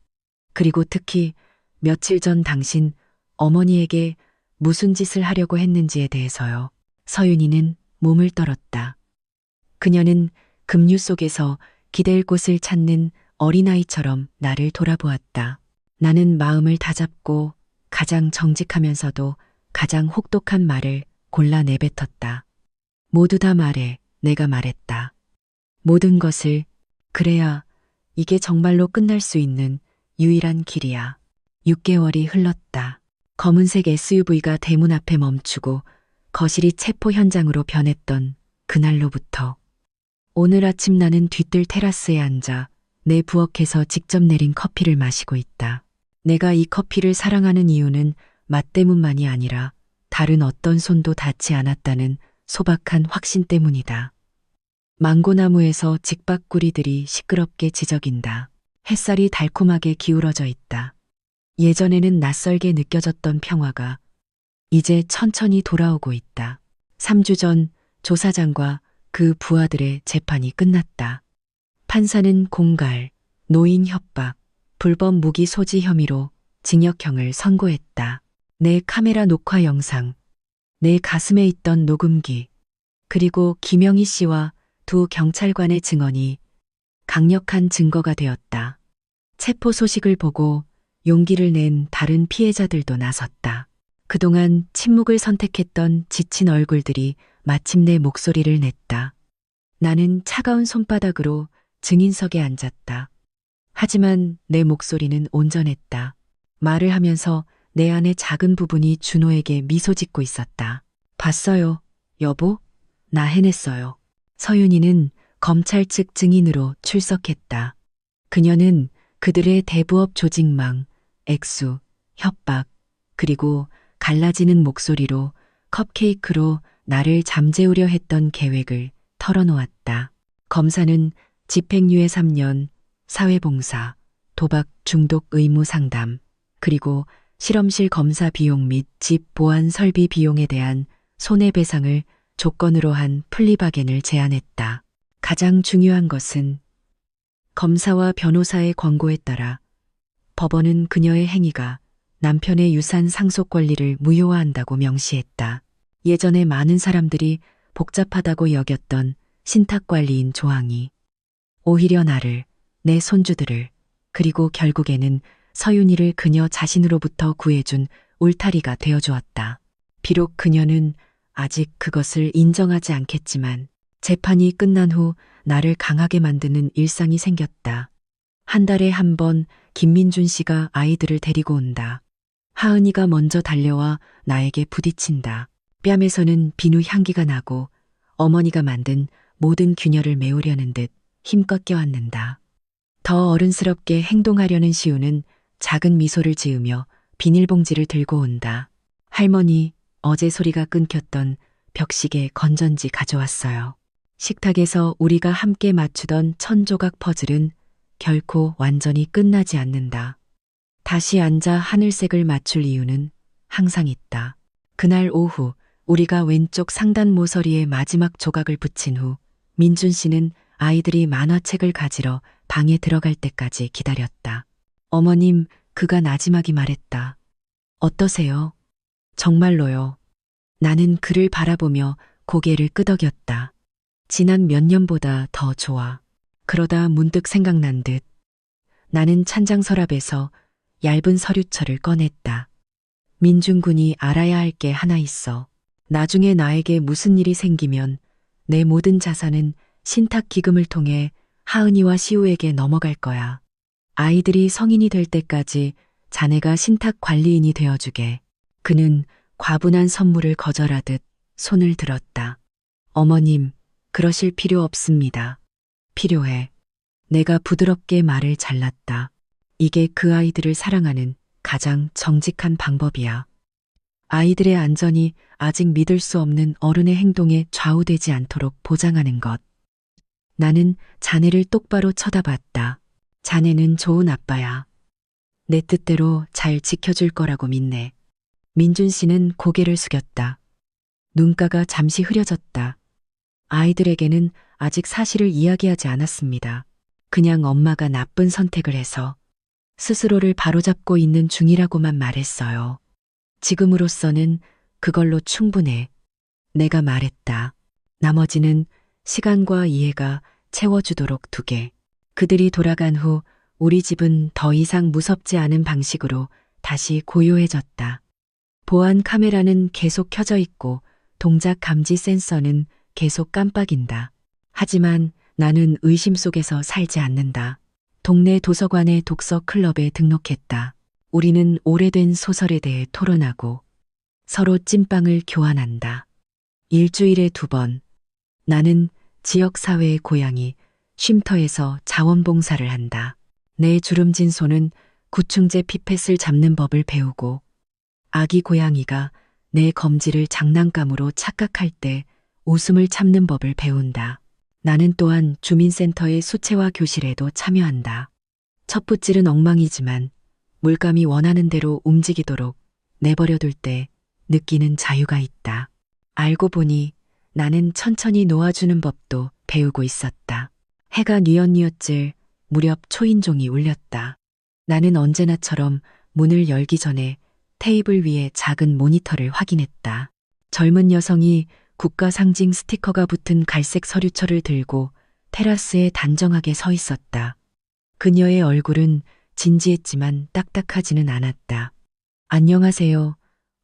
그리고 특히 며칠 전 당신 어머니에게 무슨 짓을 하려고 했는지에 대해서요. 서윤이는 몸을 떨었다. 그녀는 급류 속에서 기댈 곳을 찾는 어린아이처럼 나를 돌아보았다. 나는 마음을 다잡고 가장 정직하면서도 가장 혹독한 말을 골라 내뱉었다. 모두 다 말해. 내가 말했다. 모든 것을. 그래야 이게 정말로 끝날 수 있는 유일한 길이야. 6개월이 흘렀다. 검은색 SUV가 대문 앞에 멈추고 거실이 체포 현장으로 변했던 그날로부터 오늘 아침 나는 뒤뜰 테라스에 앉아 내 부엌에서 직접 내린 커피를 마시고 있다. 내가 이 커피를 사랑하는 이유는 맛 때문만이 아니라 다른 어떤 손도 닿지 않았다는 소박한 확신 때문이다. 망고나무에서 직박구리들이 시끄럽게 지저긴다. 햇살이 달콤하게 기울어져 있다. 예전에는 낯설게 느껴졌던 평화가 이제 천천히 돌아오고 있다. 3주 전 조사장과 그 부하들의 재판이 끝났다. 판사는 공갈, 노인 협박, 불법 무기 소지 혐의로 징역형을 선고했다. 내 카메라 녹화 영상, 내 가슴에 있던 녹음기, 그리고 김영희 씨와 두 경찰관의 증언이 강력한 증거가 되었다. 체포 소식을 보고 용기를 낸 다른 피해자들도 나섰다. 그동안 침묵을 선택했던 지친 얼굴들이 마침내 목소리를 냈다. 나는 차가운 손바닥으로 증인석에 앉았다. 하지만 내 목소리는 온전했다. 말을 하면서 내 안의 작은 부분이 준호에게 미소 짓고 있었다. 봤어요, 여보? 나 해냈어요. 서윤이는 검찰 측 증인으로 출석했다. 그녀는 그들의 대부업 조직망, 액수, 협박, 그리고 갈라지는 목소리로 컵케이크로 나를 잠재우려 했던 계획을 털어놓았다. 검사는 집행유예 3년, 사회봉사, 도박 중독 의무 상담, 그리고 실험실 검사 비용 및 집 보안 설비 비용에 대한 손해배상을 조건으로 한 플리바겐을 제안했다. 가장 중요한 것은 검사와 변호사의 권고에 따라 법원은 그녀의 행위가 남편의 유산 상속 권리를 무효화한다고 명시했다. 예전에 많은 사람들이 복잡하다고 여겼던 신탁관리인 조항이 오히려 나를, 내 손주들을, 그리고 결국에는 서윤이를 그녀 자신으로부터 구해준 울타리가 되어주었다. 비록 그녀는 아직 그것을 인정하지 않겠지만 재판이 끝난 후 나를 강하게 만드는 일상이 생겼다. 한 달에 한 번 김민준 씨가 아이들을 데리고 온다. 하은이가 먼저 달려와 나에게 부딪힌다. 뺨에서는 비누 향기가 나고 어머니가 만든 모든 균열을 메우려는 듯 힘껏 껴안는다. 더 어른스럽게 행동하려는 시우는 작은 미소를 지으며 비닐봉지를 들고 온다. 할머니, 어제 소리가 끊겼던 벽시계 건전지 가져왔어요. 식탁에서 우리가 함께 맞추던 천조각 퍼즐은 결코 완전히 끝나지 않는다. 다시 앉아 하늘색을 맞출 이유는 항상 있다. 그날 오후 우리가 왼쪽 상단 모서리에 마지막 조각을 붙인 후 민준 씨는 아이들이 만화책을 가지러 방에 들어갈 때까지 기다렸다. 어머님, 그가 나지막이 말했다. 어떠세요? 정말로요. 나는 그를 바라보며 고개를 끄덕였다. 지난 몇 년보다 더 좋아. 그러다 문득 생각난 듯 나는 찬장 서랍에서 얇은 서류철을 꺼냈다. 민준 군이 알아야 할 게 하나 있어. 나중에 나에게 무슨 일이 생기면 내 모든 자산은 신탁 기금을 통해 하은이와 시우에게 넘어갈 거야. 아이들이 성인이 될 때까지 자네가 신탁 관리인이 되어주게. 그는 과분한 선물을 거절하듯 손을 들었다. 어머님, 그러실 필요 없습니다. 필요해. 내가 부드럽게 말을 잘랐다. 이게 그 아이들을 사랑하는 가장 정직한 방법이야. 아이들의 안전이 아직 믿을 수 없는 어른의 행동에 좌우되지 않도록 보장하는 것. 나는 자네를 똑바로 쳐다봤다. 자네는 좋은 아빠야. 내 뜻대로 잘 지켜줄 거라고 믿네. 민준 씨는 고개를 숙였다. 눈가가 잠시 흐려졌다. 아이들에게는 아직 사실을 이야기하지 않았습니다. 그냥 엄마가 나쁜 선택을 해서 스스로를 바로잡고 있는 중이라고만 말했어요. 지금으로서는 그걸로 충분해. 내가 말했다. 나머지는 시간과 이해가 채워주도록 두게. 그들이 돌아간 후 우리 집은 더 이상 무섭지 않은 방식으로 다시 고요해졌다. 보안 카메라는 계속 켜져 있고 동작 감지 센서는 계속 깜빡인다. 하지만 나는 의심 속에서 살지 않는다. 동네 도서관의 독서 클럽에 등록했다. 우리는 오래된 소설에 대해 토론하고 서로 찐빵을 교환한다. 일주일에 2번. 나는 지역사회의 고양이 쉼터에서 자원봉사를 한다. 내 주름진 손은 구충제 피펫을 잡는 법을 배우고 아기 고양이가 내 검지를 장난감으로 착각할 때 웃음을 참는 법을 배운다. 나는 또한 주민센터의 수채화 교실에도 참여한다. 첩붓질은 엉망이지만 물감이 원하는 대로 움직이도록 내버려둘 때 느끼는 자유가 있다. 알고 보니 나는 천천히 놓아주는 법도 배우고 있었다. 해가 뉘엿뉘엿질 무렵 초인종이 울렸다. 나는 언제나처럼 문을 열기 전에 테이블 위에 작은 모니터를 확인했다. 젊은 여성이 국가 상징 스티커가 붙은 갈색 서류철을 들고 테라스에 단정하게 서 있었다. 그녀의 얼굴은 진지했지만 딱딱하지는 않았다. 안녕하세요,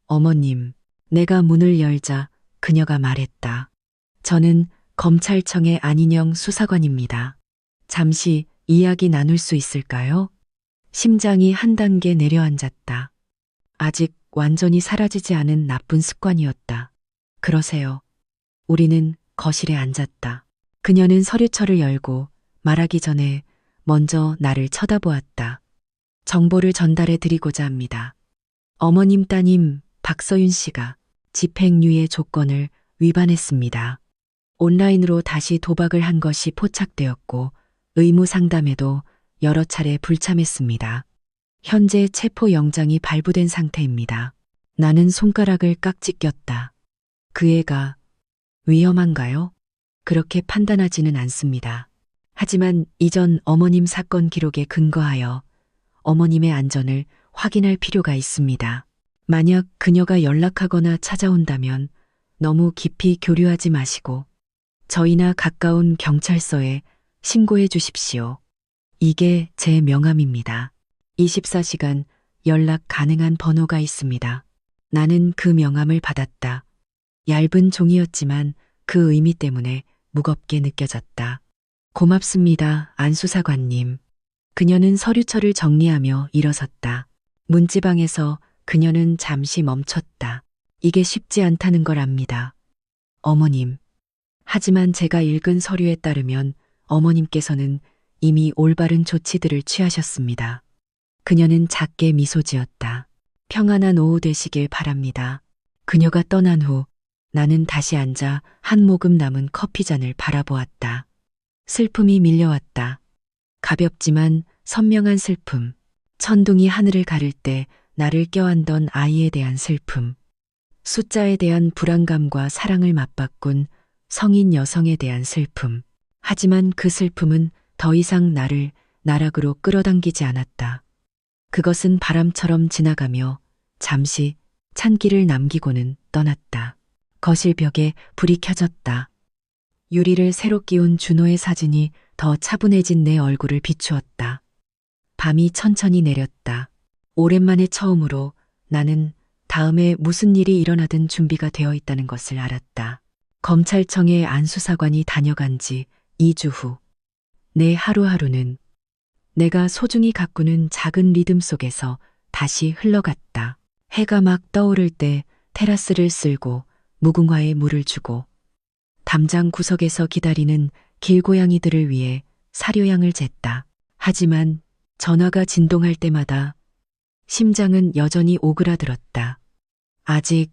어머님. 내가 문을 열자 그녀가 말했다. 저는 검찰청의 안인영 수사관입니다. 잠시 이야기 나눌 수 있을까요? 심장이 한 단계 내려앉았다. 아직 완전히 사라지지 않은 나쁜 습관이었다. 그러세요. 우리는 거실에 앉았다. 그녀는 서류철을 열고 말하기 전에 먼저 나를 쳐다보았다. 정보를 전달해 드리고자 합니다. 어머님 따님 박서윤 씨가 집행유예 조건을 위반했습니다. 온라인으로 다시 도박을 한 것이 포착되었고 의무 상담에도 여러 차례 불참했습니다. 현재 체포영장이 발부된 상태입니다. 나는 손가락을 깍지 꼈다. 그 애가 위험한가요? 그렇게 판단하지는 않습니다. 하지만 이전 어머님 사건 기록에 근거하여 어머님의 안전을 확인할 필요가 있습니다. 만약 그녀가 연락하거나 찾아온다면 너무 깊이 교류하지 마시고 저희나 가까운 경찰서에 신고해 주십시오. 이게 제 명함입니다. 24시간 연락 가능한 번호가 있습니다. 나는 그 명함을 받았다. 얇은 종이였지만 그 의미 때문에 무겁게 느껴졌다. 고맙습니다, 안 수사관님. 그녀는 서류철을 정리하며 일어섰다. 문지방에서 그녀는 잠시 멈췄다. 이게 쉽지 않다는 걸 압니다. 어머님. 하지만 제가 읽은 서류에 따르면 어머님께서는 이미 올바른 조치들을 취하셨습니다. 그녀는 작게 미소 지었다. 평안한 오후 되시길 바랍니다. 그녀가 떠난 후 나는 다시 앉아 한 모금 남은 커피잔을 바라보았다. 슬픔이 밀려왔다. 가볍지만 선명한 슬픔. 천둥이 하늘을 가를 때 나를 껴안던 아이에 대한 슬픔. 숫자에 대한 불안감과 사랑을 맞바꾼 성인 여성에 대한 슬픔. 하지만 그 슬픔은 더 이상 나를 나락으로 끌어당기지 않았다. 그것은 바람처럼 지나가며 잠시 찬기를 남기고는 떠났다. 거실 벽에 불이 켜졌다. 유리를 새로 끼운 준호의 사진이 더 차분해진 내 얼굴을 비추었다. 밤이 천천히 내렸다. 오랜만에 처음으로 나는 다음에 무슨 일이 일어나든 준비가 되어 있다는 것을 알았다. 검찰청에 안 수사관이 다녀간 지 2주 후 내 하루하루는 내가 소중히 가꾸는 작은 리듬 속에서 다시 흘러갔다. 해가 막 떠오를 때 테라스를 쓸고 무궁화에 물을 주고 담장 구석에서 기다리는 길고양이들을 위해 사료양을 쟀다. 하지만 전화가 진동할 때마다 심장은 여전히 오그라들었다. 아직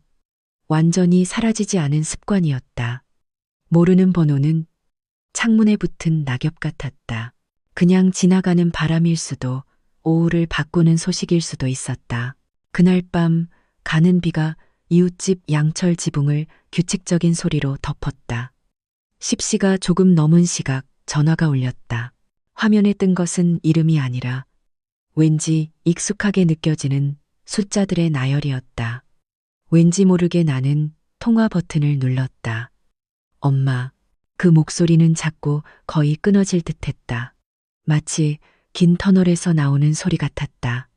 완전히 사라지지 않은 습관이었다. 모르는 번호는 창문에 붙은 낙엽 같았다. 그냥 지나가는 바람일 수도 오후를 바꾸는 소식일 수도 있었다. 그날 밤 가는 비가 이웃집 양철 지붕을 규칙적인 소리로 덮었다. 10시가 조금 넘은 시각 전화가 울렸다. 화면에 뜬 것은 이름이 아니라 왠지 익숙하게 느껴지는 숫자들의 나열이었다. 왠지 모르게 나는 통화 버튼을 눌렀다. 엄마. 그 목소리는 작고 거의 끊어질 듯했다. 마치 긴 터널에서 나오는 소리 같았다.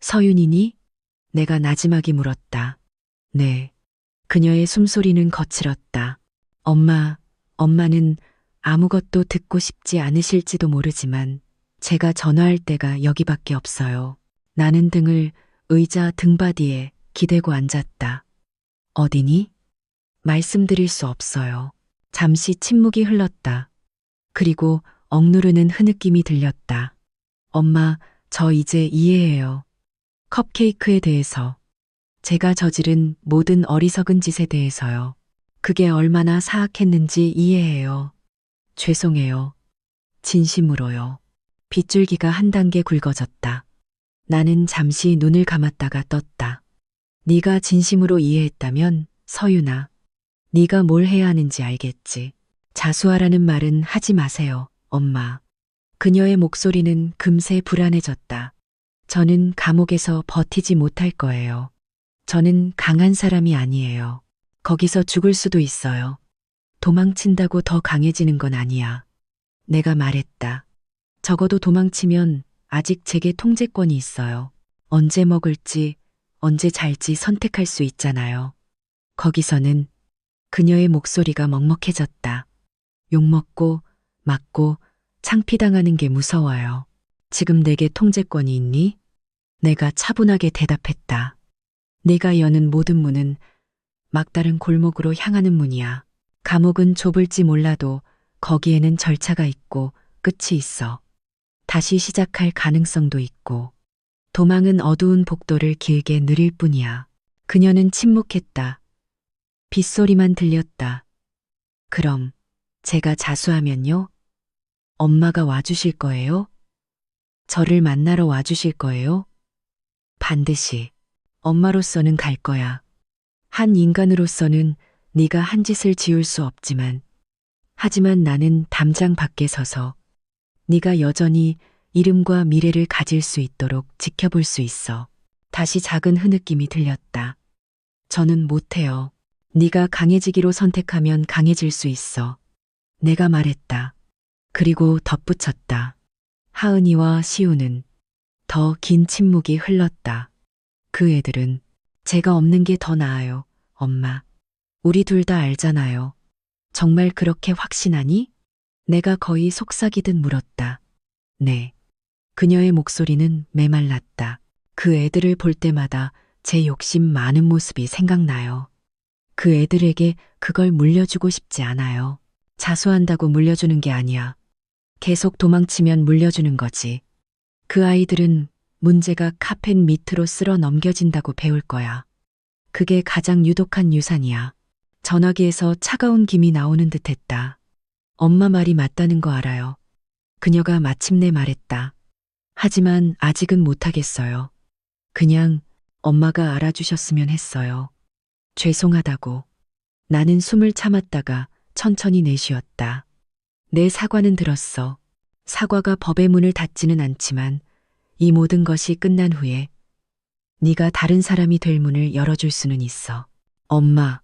서윤이니? 내가 나지막이 물었다. 네. 그녀의 숨소리는 거칠었다. 엄마는 아무것도 듣고 싶지 않으실지도 모르지만 제가 전화할 때가 여기밖에 없어요. 나는 등을 의자 등받이에 기대고 앉았다. 어디니? 말씀드릴 수 없어요. 잠시 침묵이 흘렀다. 그리고 억누르는 흐느낌이 들렸다. 엄마, 저 이제 이해해요. 컵케이크에 대해서. 제가 저지른 모든 어리석은 짓에 대해서요. 그게 얼마나 사악했는지 이해해요. 죄송해요. 진심으로요. 빗줄기가 한 단계 굵어졌다. 나는 잠시 눈을 감았다가 떴다. 네가 진심으로 이해했다면 서윤아, 네가 뭘 해야 하는지 알겠지. 자수하라는 말은 하지 마세요, 엄마. 그녀의 목소리는 금세 불안해졌다. 저는 감옥에서 버티지 못할 거예요. 저는 강한 사람이 아니에요. 거기서 죽을 수도 있어요. 도망친다고 더 강해지는 건 아니야. 내가 말했다. 적어도 도망치면 아직 제게 통제권이 있어요. 언제 먹을지, 언제 잘지 선택할 수 있잖아요. 거기서는 그녀의 목소리가 먹먹해졌다. 욕먹고, 맞고, 창피당하는 게 무서워요. 지금 내게 통제권이 있니? 내가 차분하게 대답했다. 네가 여는 모든 문은 막다른 골목으로 향하는 문이야. 감옥은 좁을지 몰라도 거기에는 절차가 있고 끝이 있어. 다시 시작할 가능성도 있고. 도망은 어두운 복도를 길게 느릴 뿐이야. 그녀는 침묵했다. 빗소리만 들렸다. 그럼 제가 자수하면요? 엄마가 와주실 거예요? 저를 만나러 와주실 거예요? 반드시. 엄마로서는 갈 거야. 한 인간으로서는 네가 한 짓을 지울 수 없지만, 하지만 나는 담장 밖에 서서 네가 여전히 이름과 미래를 가질 수 있도록 지켜볼 수 있어. 다시 작은 흐느낌이 들렸다. 저는 못해요. 네가 강해지기로 선택하면 강해질 수 있어. 내가 말했다. 그리고 덧붙였다. 하은이와 시우는. 더 긴 침묵이 흘렀다. 그 애들은 제가 없는 게 더 나아요, 엄마. 우리 둘 다 알잖아요. 정말 그렇게 확신하니? 내가 거의 속삭이듯 물었다. 네. 그녀의 목소리는 메말랐다. 그 애들을 볼 때마다 제 욕심 많은 모습이 생각나요. 그 애들에게 그걸 물려주고 싶지 않아요. 자수한다고 물려주는 게 아니야. 계속 도망치면 물려주는 거지. 그 아이들은 문제가 카펫 밑으로 쓸어 넘겨진다고 배울 거야. 그게 가장 유독한 유산이야. 전화기에서 차가운 김이 나오는 듯 했다. 엄마 말이 맞다는 거 알아요. 그녀가 마침내 말했다. 하지만 아직은 못하겠어요. 그냥 엄마가 알아주셨으면 했어요. 죄송하다고. 나는 숨을 참았다가 천천히 내쉬었다. 내 사과는 들었어. 사과가 법의 문을 닫지는 않지만 이 모든 것이 끝난 후에 네가 다른 사람이 될 문을 열어줄 수는 있어. 엄마.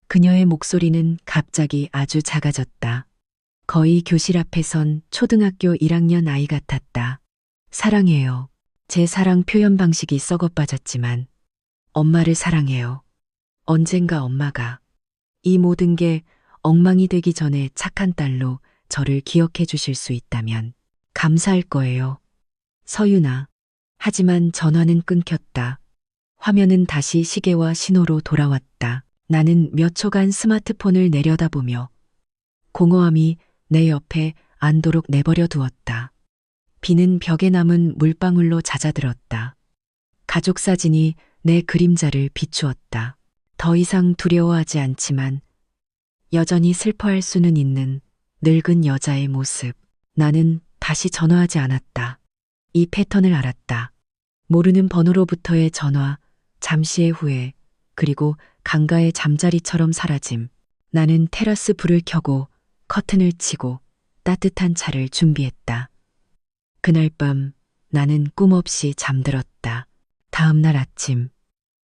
그녀의 목소리는 갑자기 아주 작아졌다. 거의 교실 앞에 선 초등학교 1학년 아이 같았다. 사랑해요. 제 사랑 표현 방식이 썩어 빠졌지만 엄마를 사랑해요. 언젠가 엄마가 이 모든 게 엉망이 되기 전에 착한 딸로 저를 기억해 주실 수 있다면 감사할 거예요. 서윤아. 하지만 전화는 끊겼다. 화면은 다시 시계와 신호로 돌아왔다. 나는 몇 초간 스마트폰을 내려다보며 공허함이 내 옆에 앉도록 내버려 두었다. 비는 벽에 남은 물방울로 잦아들었다. 가족 사진이 내 그림자를 비추었다. 더 이상 두려워하지 않지만 여전히 슬퍼할 수는 있는 늙은 여자의 모습. 나는 다시 전화하지 않았다. 이 패턴을 알았다. 모르는 번호로부터의 전화, 잠시의 후회, 그리고 강가의 잠자리처럼 사라짐. 나는 테라스 불을 켜고 커튼을 치고 따뜻한 차를 준비했다. 그날 밤 나는 꿈없이 잠들었다. 다음 날 아침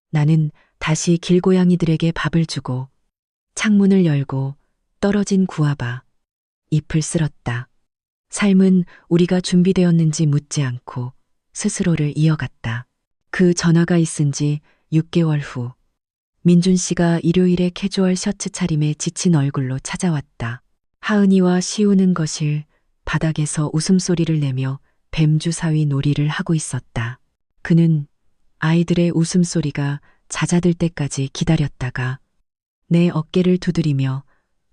나는 다시 길고양이들에게 밥을 주고 창문을 열고 떨어진 구아바 잎을 쓸었다. 삶은 우리가 준비되었는지 묻지 않고 스스로를 이어갔다. 그 전화가 있은 지 6개월 후 민준 씨가 일요일에 캐주얼 셔츠 차림에 지친 얼굴로 찾아왔다. 하은이와 시우는 거실 바닥에서 웃음소리를 내며 뱀주사위 놀이를 하고 있었다. 그는 아이들의 웃음소리가 잦아들 때까지 기다렸다가 내 어깨를 두드리며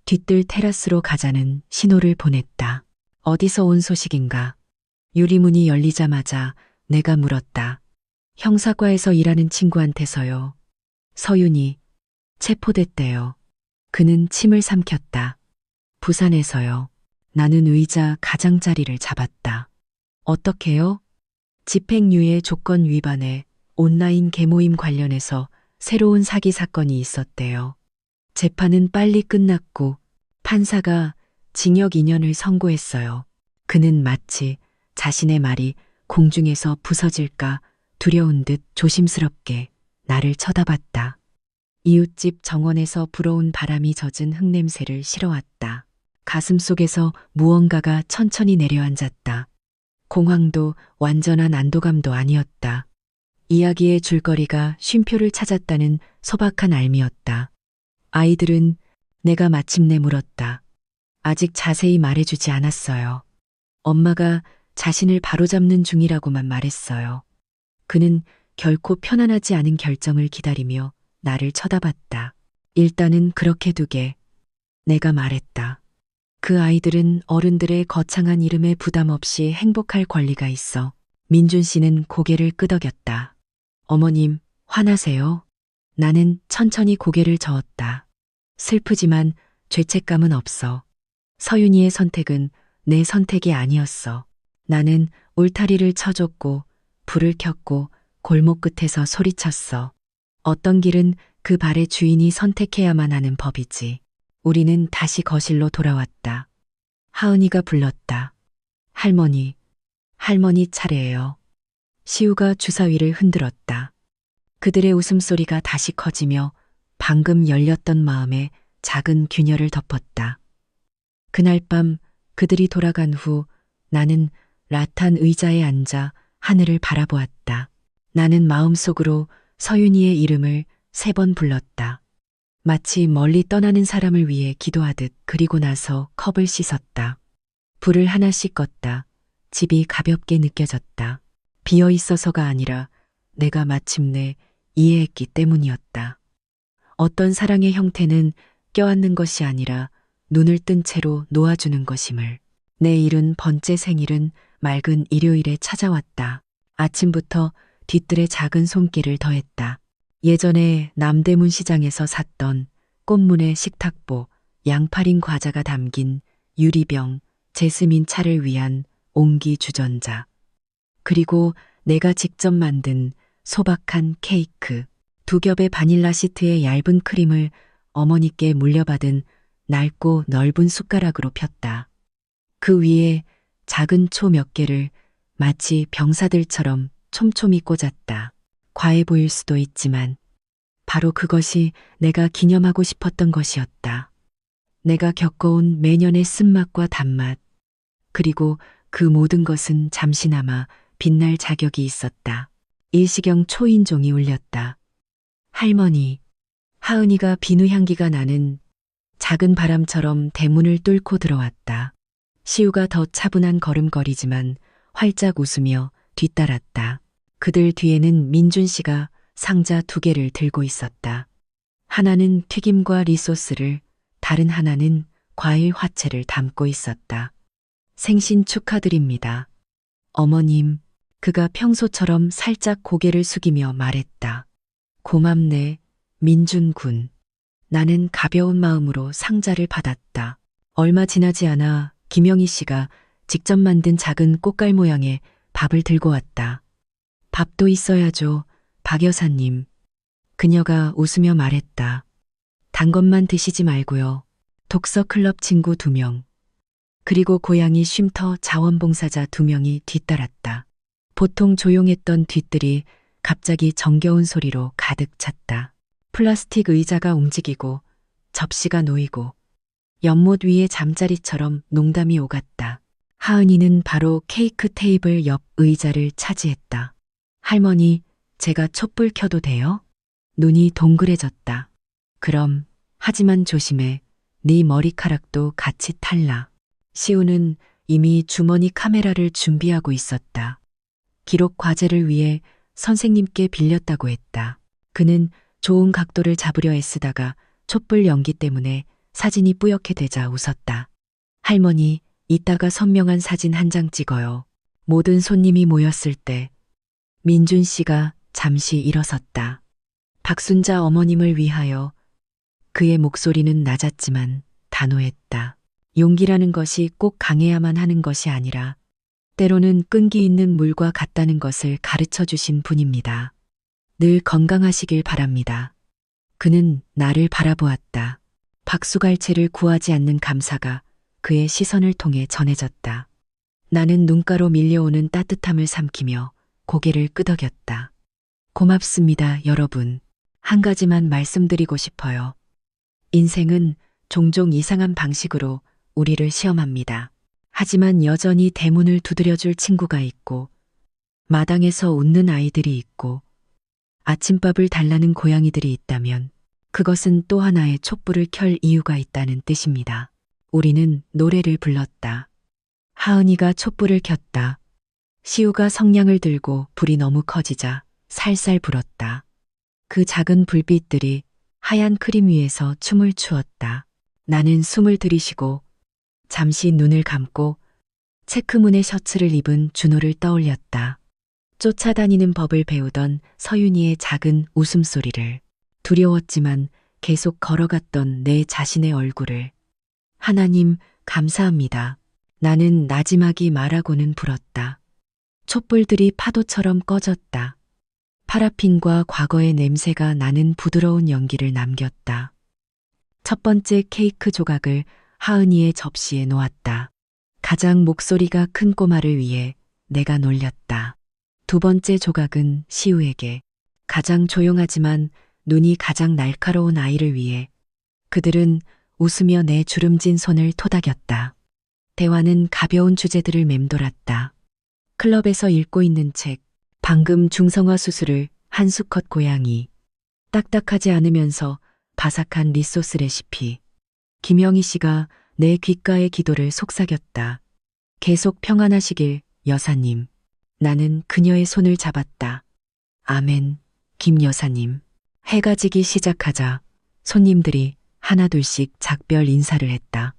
뒤뜰 테라스로 가자는 신호를 보냈다. 어디서 온 소식인가? 유리문이 열리자마자 내가 물었다. 형사과에서 일하는 친구한테서요. 서윤이 체포됐대요. 그는 침을 삼켰다. 부산에서요. 나는 의자 가장자리를 잡았다. 어떻게요? 집행유예 조건 위반에 온라인 계모임 관련해서 새로운 사기 사건이 있었대요. 재판은 빨리 끝났고 판사가 징역 2년을 선고했어요. 그는 마치 자신의 말이 공중에서 부서질까 두려운 듯 조심스럽게 나를 쳐다봤다. 이웃집 정원에서 불어온 바람이 젖은 흙냄새를 실어왔다. 가슴속에서 무언가가 천천히 내려앉았다. 공황도 완전한 안도감도 아니었다. 이야기의 줄거리가 쉼표를 찾았다는 소박한 알미였다. 아이들은 내가 마침내 물었다. 아직 자세히 말해주지 않았어요. 엄마가 자신을 바로잡는 중이라고만 말했어요. 그는 결코 편안하지 않은 결정을 기다리며 나를 쳐다봤다. 일단은 그렇게 두게. 내가 말했다. 그 아이들은 어른들의 거창한 이름에 부담 없이 행복할 권리가 있어. 민준 씨는 고개를 끄덕였다. 어머님, 화나세요? 나는 천천히 고개를 저었다. 슬프지만 죄책감은 없어. 서윤이의 선택은 내 선택이 아니었어. 나는 울타리를 쳐줬고, 불을 켰고, 골목 끝에서 소리쳤어. 어떤 길은 그 발의 주인이 선택해야만 하는 법이지. 우리는 다시 거실로 돌아왔다. 하은이가 불렀다. 할머니, 할머니 차례예요. 시우가 주사위를 흔들었다. 그들의 웃음소리가 다시 커지며 방금 열렸던 마음에 작은 균열을 덮었다. 그날 밤 그들이 돌아간 후 나는 라탄 의자에 앉아 하늘을 바라보았다. 나는 마음속으로 서윤이의 이름을 3번 불렀다. 마치 멀리 떠나는 사람을 위해 기도하듯. 그리고 나서 컵을 씻었다. 불을 하나씩 껐다. 집이 가볍게 느껴졌다. 비어 있어서가 아니라 내가 마침내 이해했기 때문이었다. 어떤 사랑의 형태는 껴안는 것이 아니라 눈을 뜬 채로 놓아주는 것임을. 내 71번째 생일은 맑은 일요일에 찾아왔다. 아침부터 뒤뜰에 작은 손길을 더했다. 예전에 남대문 시장에서 샀던 꽃무늬 식탁보, 양파린 과자가 담긴 유리병, 제스민 차를 위한 옹기 주전자. 그리고 내가 직접 만든 소박한 케이크, 2겹의 바닐라 시트에 얇은 크림을 어머니께 물려받은 낡고 넓은 숟가락으로 폈다. 그 위에 작은 초 몇 개를 마치 병사들처럼 촘촘히 꽂았다. 과해 보일 수도 있지만 바로 그것이 내가 기념하고 싶었던 것이었다. 내가 겪어온 매년의 쓴맛과 단맛, 그리고 그 모든 것은 잠시나마 빛날 자격이 있었다. 일시경 초인종이 울렸다. 할머니, 하은이가 비누 향기가 나는 작은 바람처럼 대문을 뚫고 들어왔다. 시우가 더 차분한 걸음걸이지만 활짝 웃으며 뒤따랐다. 그들 뒤에는 민준 씨가 상자 2개를 들고 있었다. 하나는 튀김과 리소스를, 다른 하나는 과일 화채를 담고 있었다. 생신 축하드립니다. 어머님, 그가 평소처럼 살짝 고개를 숙이며 말했다. 고맙네, 민준 군. 나는 가벼운 마음으로 상자를 받았다. 얼마 지나지 않아 김영희 씨가 직접 만든 작은 꽃갈 모양의 밥을 들고 왔다. 밥도 있어야죠, 박 여사님. 그녀가 웃으며 말했다. 단 것만 드시지 말고요. 독서 클럽 친구 2명. 그리고 고양이 쉼터 자원봉사자 2명이 뒤따랐다. 보통 조용했던 뒤뜰이 갑자기 정겨운 소리로 가득 찼다. 플라스틱 의자가 움직이고 접시가 놓이고 연못 위에 잠자리처럼 농담이 오갔다. 하은이는 바로 케이크 테이블 옆 의자를 차지했다. 할머니, 제가 촛불 켜도 돼요? 눈이 동그래졌다. 그럼, 하지만 조심해. 네 머리카락도 같이 탈라. 시우는 이미 주머니 카메라를 준비하고 있었다. 기록 과제를 위해 선생님께 빌렸다고 했다. 그는 좋은 각도를 잡으려 애쓰다가 촛불 연기 때문에 사진이 뿌옇게 되자 웃었다. 할머니, 이따가 선명한 사진 한 장 찍어요. 모든 손님이 모였을 때 민준 씨가 잠시 일어섰다. 박순자 어머님을 위하여. 그의 목소리는 낮았지만 단호했다. 용기라는 것이 꼭 강해야만 하는 것이 아니라 때로는 끈기 있는 물과 같다는 것을 가르쳐 주신 분입니다. 늘 건강하시길 바랍니다. 그는 나를 바라보았다. 박수갈채를 구하지 않는 감사가 그의 시선을 통해 전해졌다. 나는 눈가로 밀려오는 따뜻함을 삼키며 고개를 끄덕였다. 고맙습니다, 여러분. 한 가지만 말씀드리고 싶어요. 인생은 종종 이상한 방식으로 우리를 시험합니다. 하지만 여전히 대문을 두드려줄 친구가 있고, 마당에서 웃는 아이들이 있고, 아침밥을 달라는 고양이들이 있다면 그것은 또 하나의 촛불을 켤 이유가 있다는 뜻입니다. 우리는 노래를 불렀다. 하은이가 촛불을 켰다. 시우가 성냥을 들고 불이 너무 커지자 살살 불었다. 그 작은 불빛들이 하얀 크림 위에서 춤을 추었다. 나는 숨을 들이쉬고 잠시 눈을 감고 체크무늬 셔츠를 입은 준호를 떠올렸다. 쫓아다니는 법을 배우던 서윤이의 작은 웃음소리를, 두려웠지만 계속 걸어갔던 내 자신의 얼굴을. 하나님, 감사합니다. 나는 나지막이 말하고는 불었다. 촛불들이 파도처럼 꺼졌다. 파라핀과 과거의 냄새가 나는 부드러운 연기를 남겼다. 첫 번째 케이크 조각을 하은이의 접시에 놓았다. 가장 목소리가 큰 꼬마를 위해 내가 놀렸다. 두 번째 조각은 시우에게, 가장 조용하지만 눈이 가장 날카로운 아이를 위해. 그들은 웃으며 내 주름진 손을 토닥였다. 대화는 가벼운 주제들을 맴돌았다. 클럽에서 읽고 있는 책, 방금 중성화 수술을 한 수컷 고양이, 딱딱하지 않으면서 바삭한 리소스 레시피. 김영희 씨가 내 귓가의 기도를 속삭였다. 계속 평안하시길, 여사님. 나는 그녀의 손을 잡았다. 아멘, 김 여사님. 해가 지기 시작하자 손님들이 하나둘씩 작별 인사를 했다.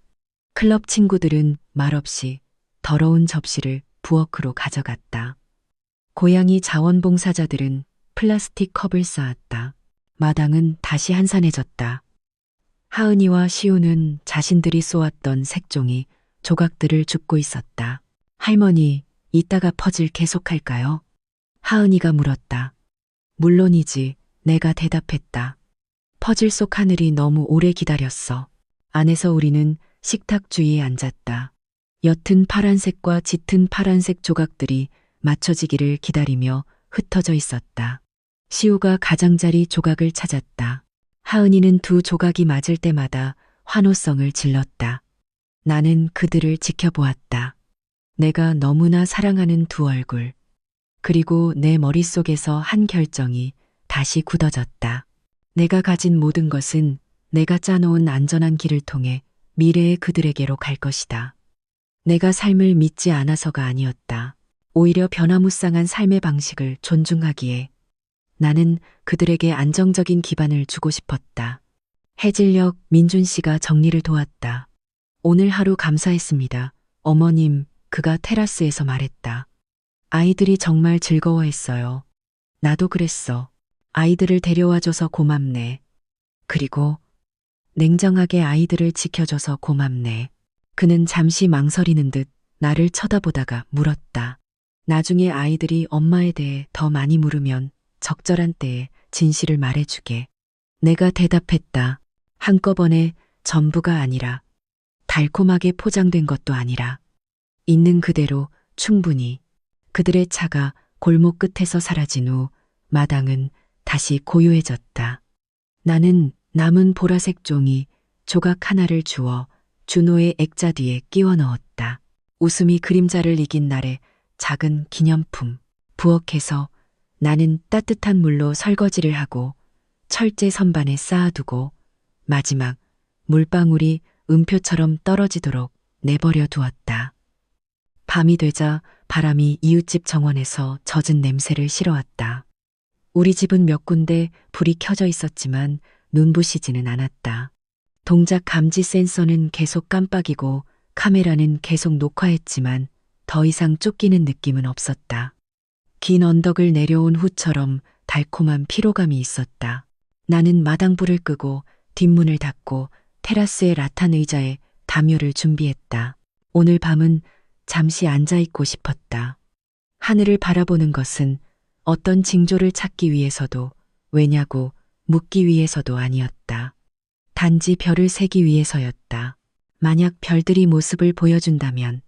클럽 친구들은 말없이 더러운 접시를 부엌으로 가져갔다. 고양이 자원봉사자들은 플라스틱 컵을 쌓았다. 마당은 다시 한산해졌다. 하은이와 시우는 자신들이 쏘았던 색종이 조각들을 줍고 있었다. 할머니, 이따가 퍼즐 계속할까요? 하은이가 물었다. 물론이지, 내가 대답했다. 퍼즐 속 하늘이 너무 오래 기다렸어. 안에서 우리는 식탁 주위에 앉았다. 옅은 파란색과 짙은 파란색 조각들이 맞춰지기를 기다리며 흩어져 있었다. 시우가 가장자리 조각을 찾았다. 하은이는 두 조각이 맞을 때마다 환호성을 질렀다. 나는 그들을 지켜보았다. 내가 너무나 사랑하는 두 얼굴. 그리고 내 머릿속에서 한 결정이 다시 굳어졌다. 내가 가진 모든 것은 내가 짜놓은 안전한 길을 통해 미래의 그들에게로 갈 것이다. 내가 삶을 믿지 않아서가 아니었다. 오히려 변화무쌍한 삶의 방식을 존중하기에. 나는 그들에게 안정적인 기반을 주고 싶었다. 해질녘 민준 씨가 정리를 도왔다. 오늘 하루 감사했습니다. 어머님, 그가 테라스에서 말했다. 아이들이 정말 즐거워했어요. 나도 그랬어. 아이들을 데려와줘서 고맙네. 그리고 냉정하게 아이들을 지켜줘서 고맙네. 그는 잠시 망설이는 듯 나를 쳐다보다가 물었다. 나중에 아이들이 엄마에 대해 더 많이 물으면 적절한 때에 진실을 말해주게. 내가 대답했다. 한꺼번에 전부가 아니라, 달콤하게 포장된 것도 아니라, 있는 그대로 충분히. 그들의 차가 골목 끝에서 사라진 후 마당은 다시 고요해졌다. 나는 남은 보라색 종이 조각 하나를 주워 준호의 액자 뒤에 끼워 넣었다. 웃음이 그림자를 이긴 날의 작은 기념품. 부엌에서 나는 따뜻한 물로 설거지를 하고 철제 선반에 쌓아두고 마지막 물방울이 음표처럼 떨어지도록 내버려 두었다. 밤이 되자 바람이 이웃집 정원에서 젖은 냄새를 실어왔다. 우리 집은 몇 군데 불이 켜져 있었지만 눈부시지는 않았다. 동작 감지 센서는 계속 깜빡이고 카메라는 계속 녹화했지만 더 이상 쫓기는 느낌은 없었다. 긴 언덕을 내려온 후처럼 달콤한 피로감이 있었다. 나는 마당불을 끄고 뒷문을 닫고 테라스의 라탄 의자에 담요를 준비했다. 오늘 밤은 잠시 앉아있고 싶었다. 하늘을 바라보는 것은 어떤 징조를 찾기 위해서도 왜냐고 묻기 위해서도 아니었다. 단지 별을 세기 위해서였다. 만약 별들이 모습을 보여준다면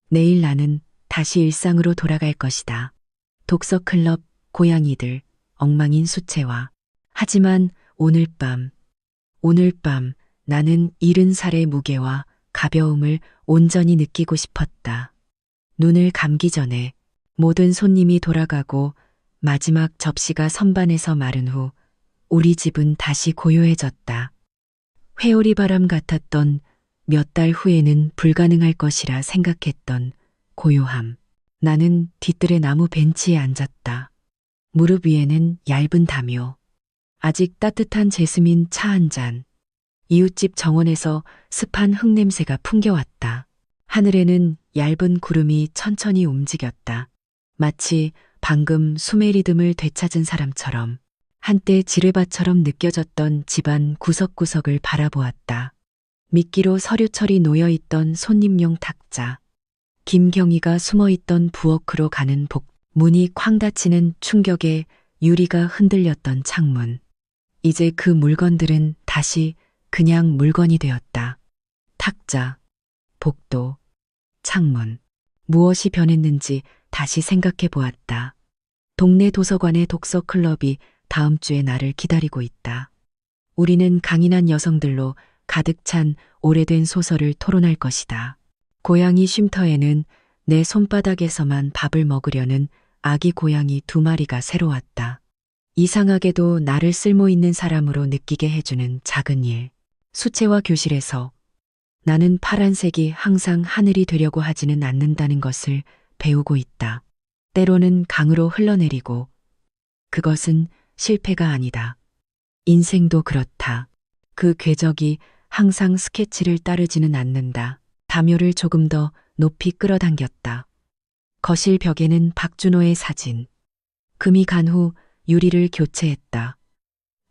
내일 나는 다시 일상으로 돌아갈 것이다. 독서클럽, 고양이들, 엉망인 수채화. 하지만 오늘 밤 나는 70살의 무게와 가벼움을 온전히 느끼고 싶었다. 눈을 감기 전에 모든 손님이 돌아가고 마지막 접시가 선반에서 마른 후 우리 집은 다시 고요해졌다. 회오리 바람 같았던 몇 달 후에는 불가능할 것이라 생각했던 고요함. 나는 뒤뜰의 나무 벤치에 앉았다. 무릎 위에는 얇은 담요. 아직 따뜻한 제스민 차 한 잔. 이웃집 정원에서 습한 흙냄새가 풍겨왔다. 하늘에는 얇은 구름이 천천히 움직였다. 마치 방금 숨의 리듬을 되찾은 사람처럼 한때 지뢰밭처럼 느껴졌던 집안 구석구석을 바라보았다. 미끼로 서류철이 놓여있던 손님용 탁자, 김경희가 숨어있던 부엌으로 가는 문이 쾅 닫히는 충격에 유리가 흔들렸던 창문. 이제 그 물건들은 다시 그냥 물건이 되었다. 탁자, 복도, 창문. 무엇이 변했는지 다시 생각해 보았다. 동네 도서관의 독서 클럽이 다음 주에 나를 기다리고 있다. 우리는 강인한 여성들로 가득 찬 오래된 소설을 토론할 것이다. 고양이 쉼터에는 내 손바닥에서만 밥을 먹으려는 아기 고양이 2마리가 새로 왔다. 이상하게도 나를 쓸모있는 사람으로 느끼게 해주는 작은 일. 수채화 교실에서 나는 파란색이 항상 하늘이 되려고 하지는 않는다는 것을 배우고 있다. 때로는 강으로 흘러내리고 그것은 실패가 아니다. 인생도 그렇다. 그 궤적이 항상 스케치를 따르지는 않는다. 담요를 조금 더 높이 끌어당겼다. 거실 벽에는 박준호의 사진. 금이 간 후 유리를 교체했다.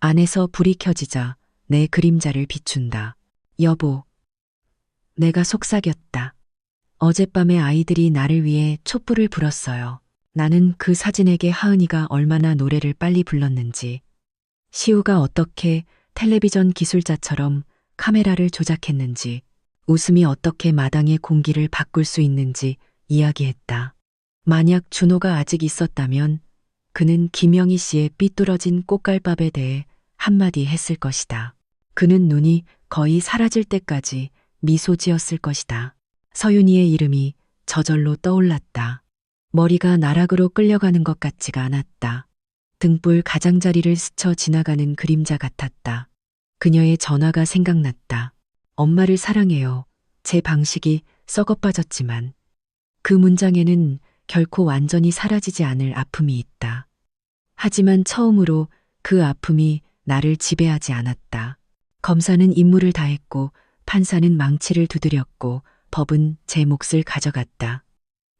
안에서 불이 켜지자 내 그림자를 비춘다. 여보, 내가 속삭였다. 어젯밤에 아이들이 나를 위해 촛불을 불었어요. 나는 그 사진에게 하은이가 얼마나 노래를 빨리 불렀는지, 시우가 어떻게 텔레비전 기술자처럼 카메라를 조작했는지, 웃음이 어떻게 마당의 공기를 바꿀 수 있는지 이야기했다. 만약 준호가 아직 있었다면 그는 김영희 씨의 삐뚤어진 꽃갈밥에 대해 한마디 했을 것이다. 그는 눈이 거의 사라질 때까지 미소 지었을 것이다. 서윤이의 이름이 저절로 떠올랐다. 머리가 나락으로 끌려가는 것 같지가 않았다. 등불 가장자리를 스쳐 지나가는 그림자 같았다. 그녀의 전화가 생각났다. 엄마를 사랑해요. 제 방식이 썩어 빠졌지만 그 문장에는 결코 완전히 사라지지 않을 아픔이 있다. 하지만 처음으로 그 아픔이 나를 지배하지 않았다. 검사는 임무를 다했고 판사는 망치를 두드렸고 법은 제 몫을 가져갔다.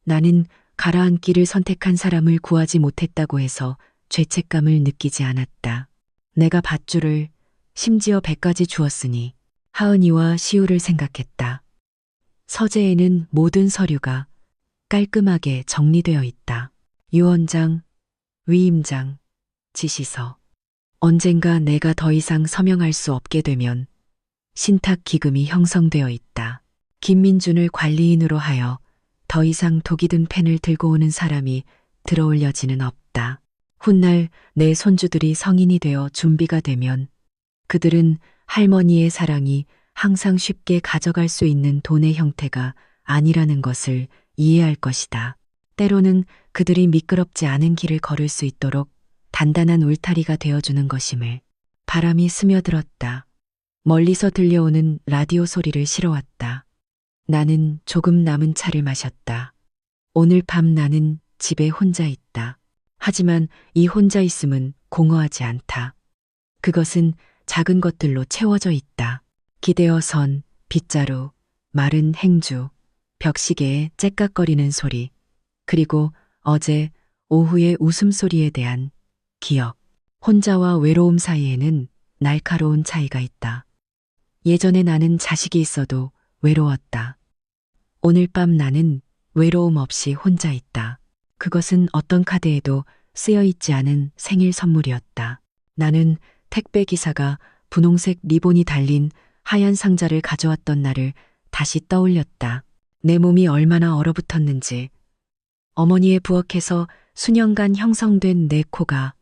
나는 가라앉기를 선택한 사람을 구하지 못했다고 해서 죄책감을 느끼지 않았다. 내가 밧줄을 심지어 100까지 주었으니 하은이와 시우를 생각했다. 서재에는 모든 서류가 깔끔하게 정리되어 있다. 유언장, 위임장, 지시서. 언젠가 내가 더 이상 서명할 수 없게 되면 신탁 기금이 형성되어 있다. 김민준을 관리인으로 하여 더 이상 독이 든 펜을 들고 오는 사람이 들어올 여지는 없다. 훗날 내 손주들이 성인이 되어 준비가 되면 그들은 할머니의 사랑이 항상 쉽게 가져갈 수 있는 돈의 형태가 아니라는 것을 이해할 것이다. 때로는 그들이 미끄럽지 않은 길을 걸을 수 있도록 단단한 울타리가 되어주는 것임을. 바람이 스며들었다. 멀리서 들려오는 라디오 소리를 실어왔다. 나는 조금 남은 차를 마셨다. 오늘 밤 나는 집에 혼자 있다. 하지만 이 혼자 있음은 공허하지 않다. 그것은 작은 것들로 채워져 있다. 기대어 선, 빗자루, 마른 행주, 벽시계의 째깍거리는 소리, 그리고 어제 오후의 웃음소리에 대한 기억. 혼자와 외로움 사이에는 날카로운 차이가 있다. 예전에 나는 자식이 있어도 외로웠다. 오늘 밤 나는 외로움 없이 혼자 있다. 그것은 어떤 카드에도 쓰여 있지 않은 생일 선물이었다. 나는 택배 기사가 분홍색 리본이 달린 하얀 상자를 가져왔던 날을 다시 떠올렸다. 내 몸이 얼마나 얼어붙었는지, 어머니의 부엌에서 수년간 형성된 내 코가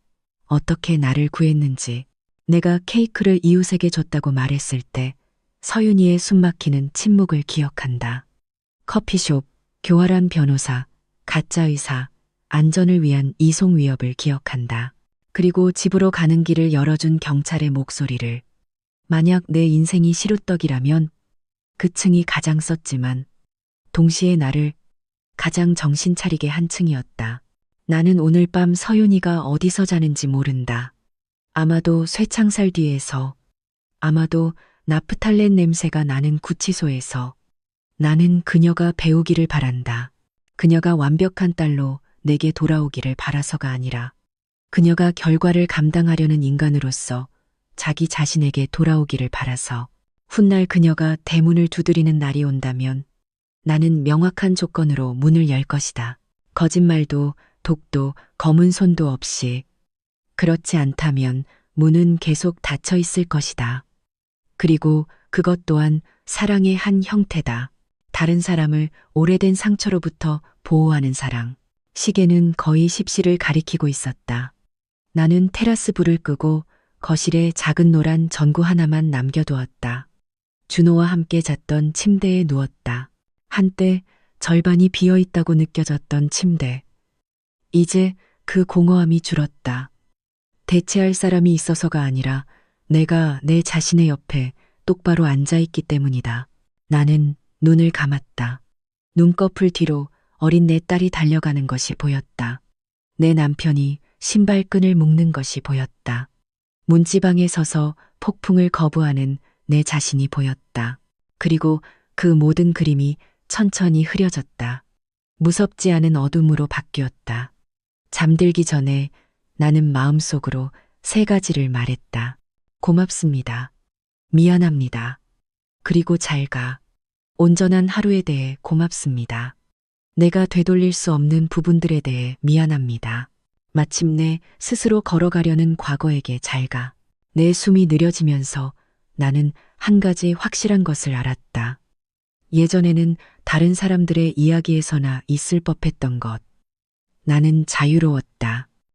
어떻게 나를 구했는지, 내가 케이크를 이웃에게 줬다고 말했을 때 서윤이의 숨막히는 침묵을 기억한다. 커피숍, 교활한 변호사, 가짜 의사, 안전을 위한 이송 위협을 기억한다. 그리고 집으로 가는 길을 열어준 경찰의 목소리를. 만약 내 인생이 시루떡이라면 그 층이 가장 썼지만 동시에 나를 가장 정신 차리게 한 층이었다. 나는 오늘 밤 서윤이가 어디서 자는지 모른다. 아마도 쇠창살 뒤에서, 아마도 나프탈렌 냄새가 나는 구치소에서. 나는 그녀가 배우기를 바란다. 그녀가 완벽한 딸로 내게 돌아오기를 바라서가 아니라 그녀가 결과를 감당하려는 인간으로서 자기 자신에게 돌아오기를 바라서 훗날 그녀가 대문을 두드리는 날이 온다면 나는 명확한 조건으로 문을 열 것이다. 거짓말도 독도 검은 손도 없이. 그렇지 않다면 문은 계속 닫혀 있을 것이다. 그리고 그것 또한 사랑의 한 형태다. 다른 사람을 오래된 상처로부터 보호하는 사랑. 시계는 거의 십시를 가리키고 있었다. 나는 테라스 불을 끄고 거실에 작은 노란 전구 하나만 남겨두었다. 준호와 함께 잤던 침대에 누웠다. 한때 절반이 비어있다고 느껴졌던 침대. 이제 그 공허함이 줄었다. 대체할 사람이 있어서가 아니라 내가 내 자신의 옆에 똑바로 앉아있기 때문이다. 나는 눈을 감았다. 눈꺼풀 뒤로 어린 내 딸이 달려가는 것이 보였다. 내 남편이 신발끈을 묶는 것이 보였다. 문지방에 서서 폭풍을 거부하는 내 자신이 보였다. 그리고 그 모든 그림이 천천히 흐려졌다. 무섭지 않은 어둠으로 바뀌었다. 잠들기 전에 나는 마음속으로 세 가지를 말했다. 고맙습니다. 미안합니다. 그리고 잘 가. 온전한 하루에 대해 고맙습니다. 내가 되돌릴 수 없는 부분들에 대해 미안합니다. 마침내 스스로 걸어가려는 과거에게 잘 가. 내 숨이 느려지면서 나는 한 가지 확실한 것을 알았다. 예전에는 다른 사람들의 이야기에서나 있을 법했던 것. 나는 자유로웠다.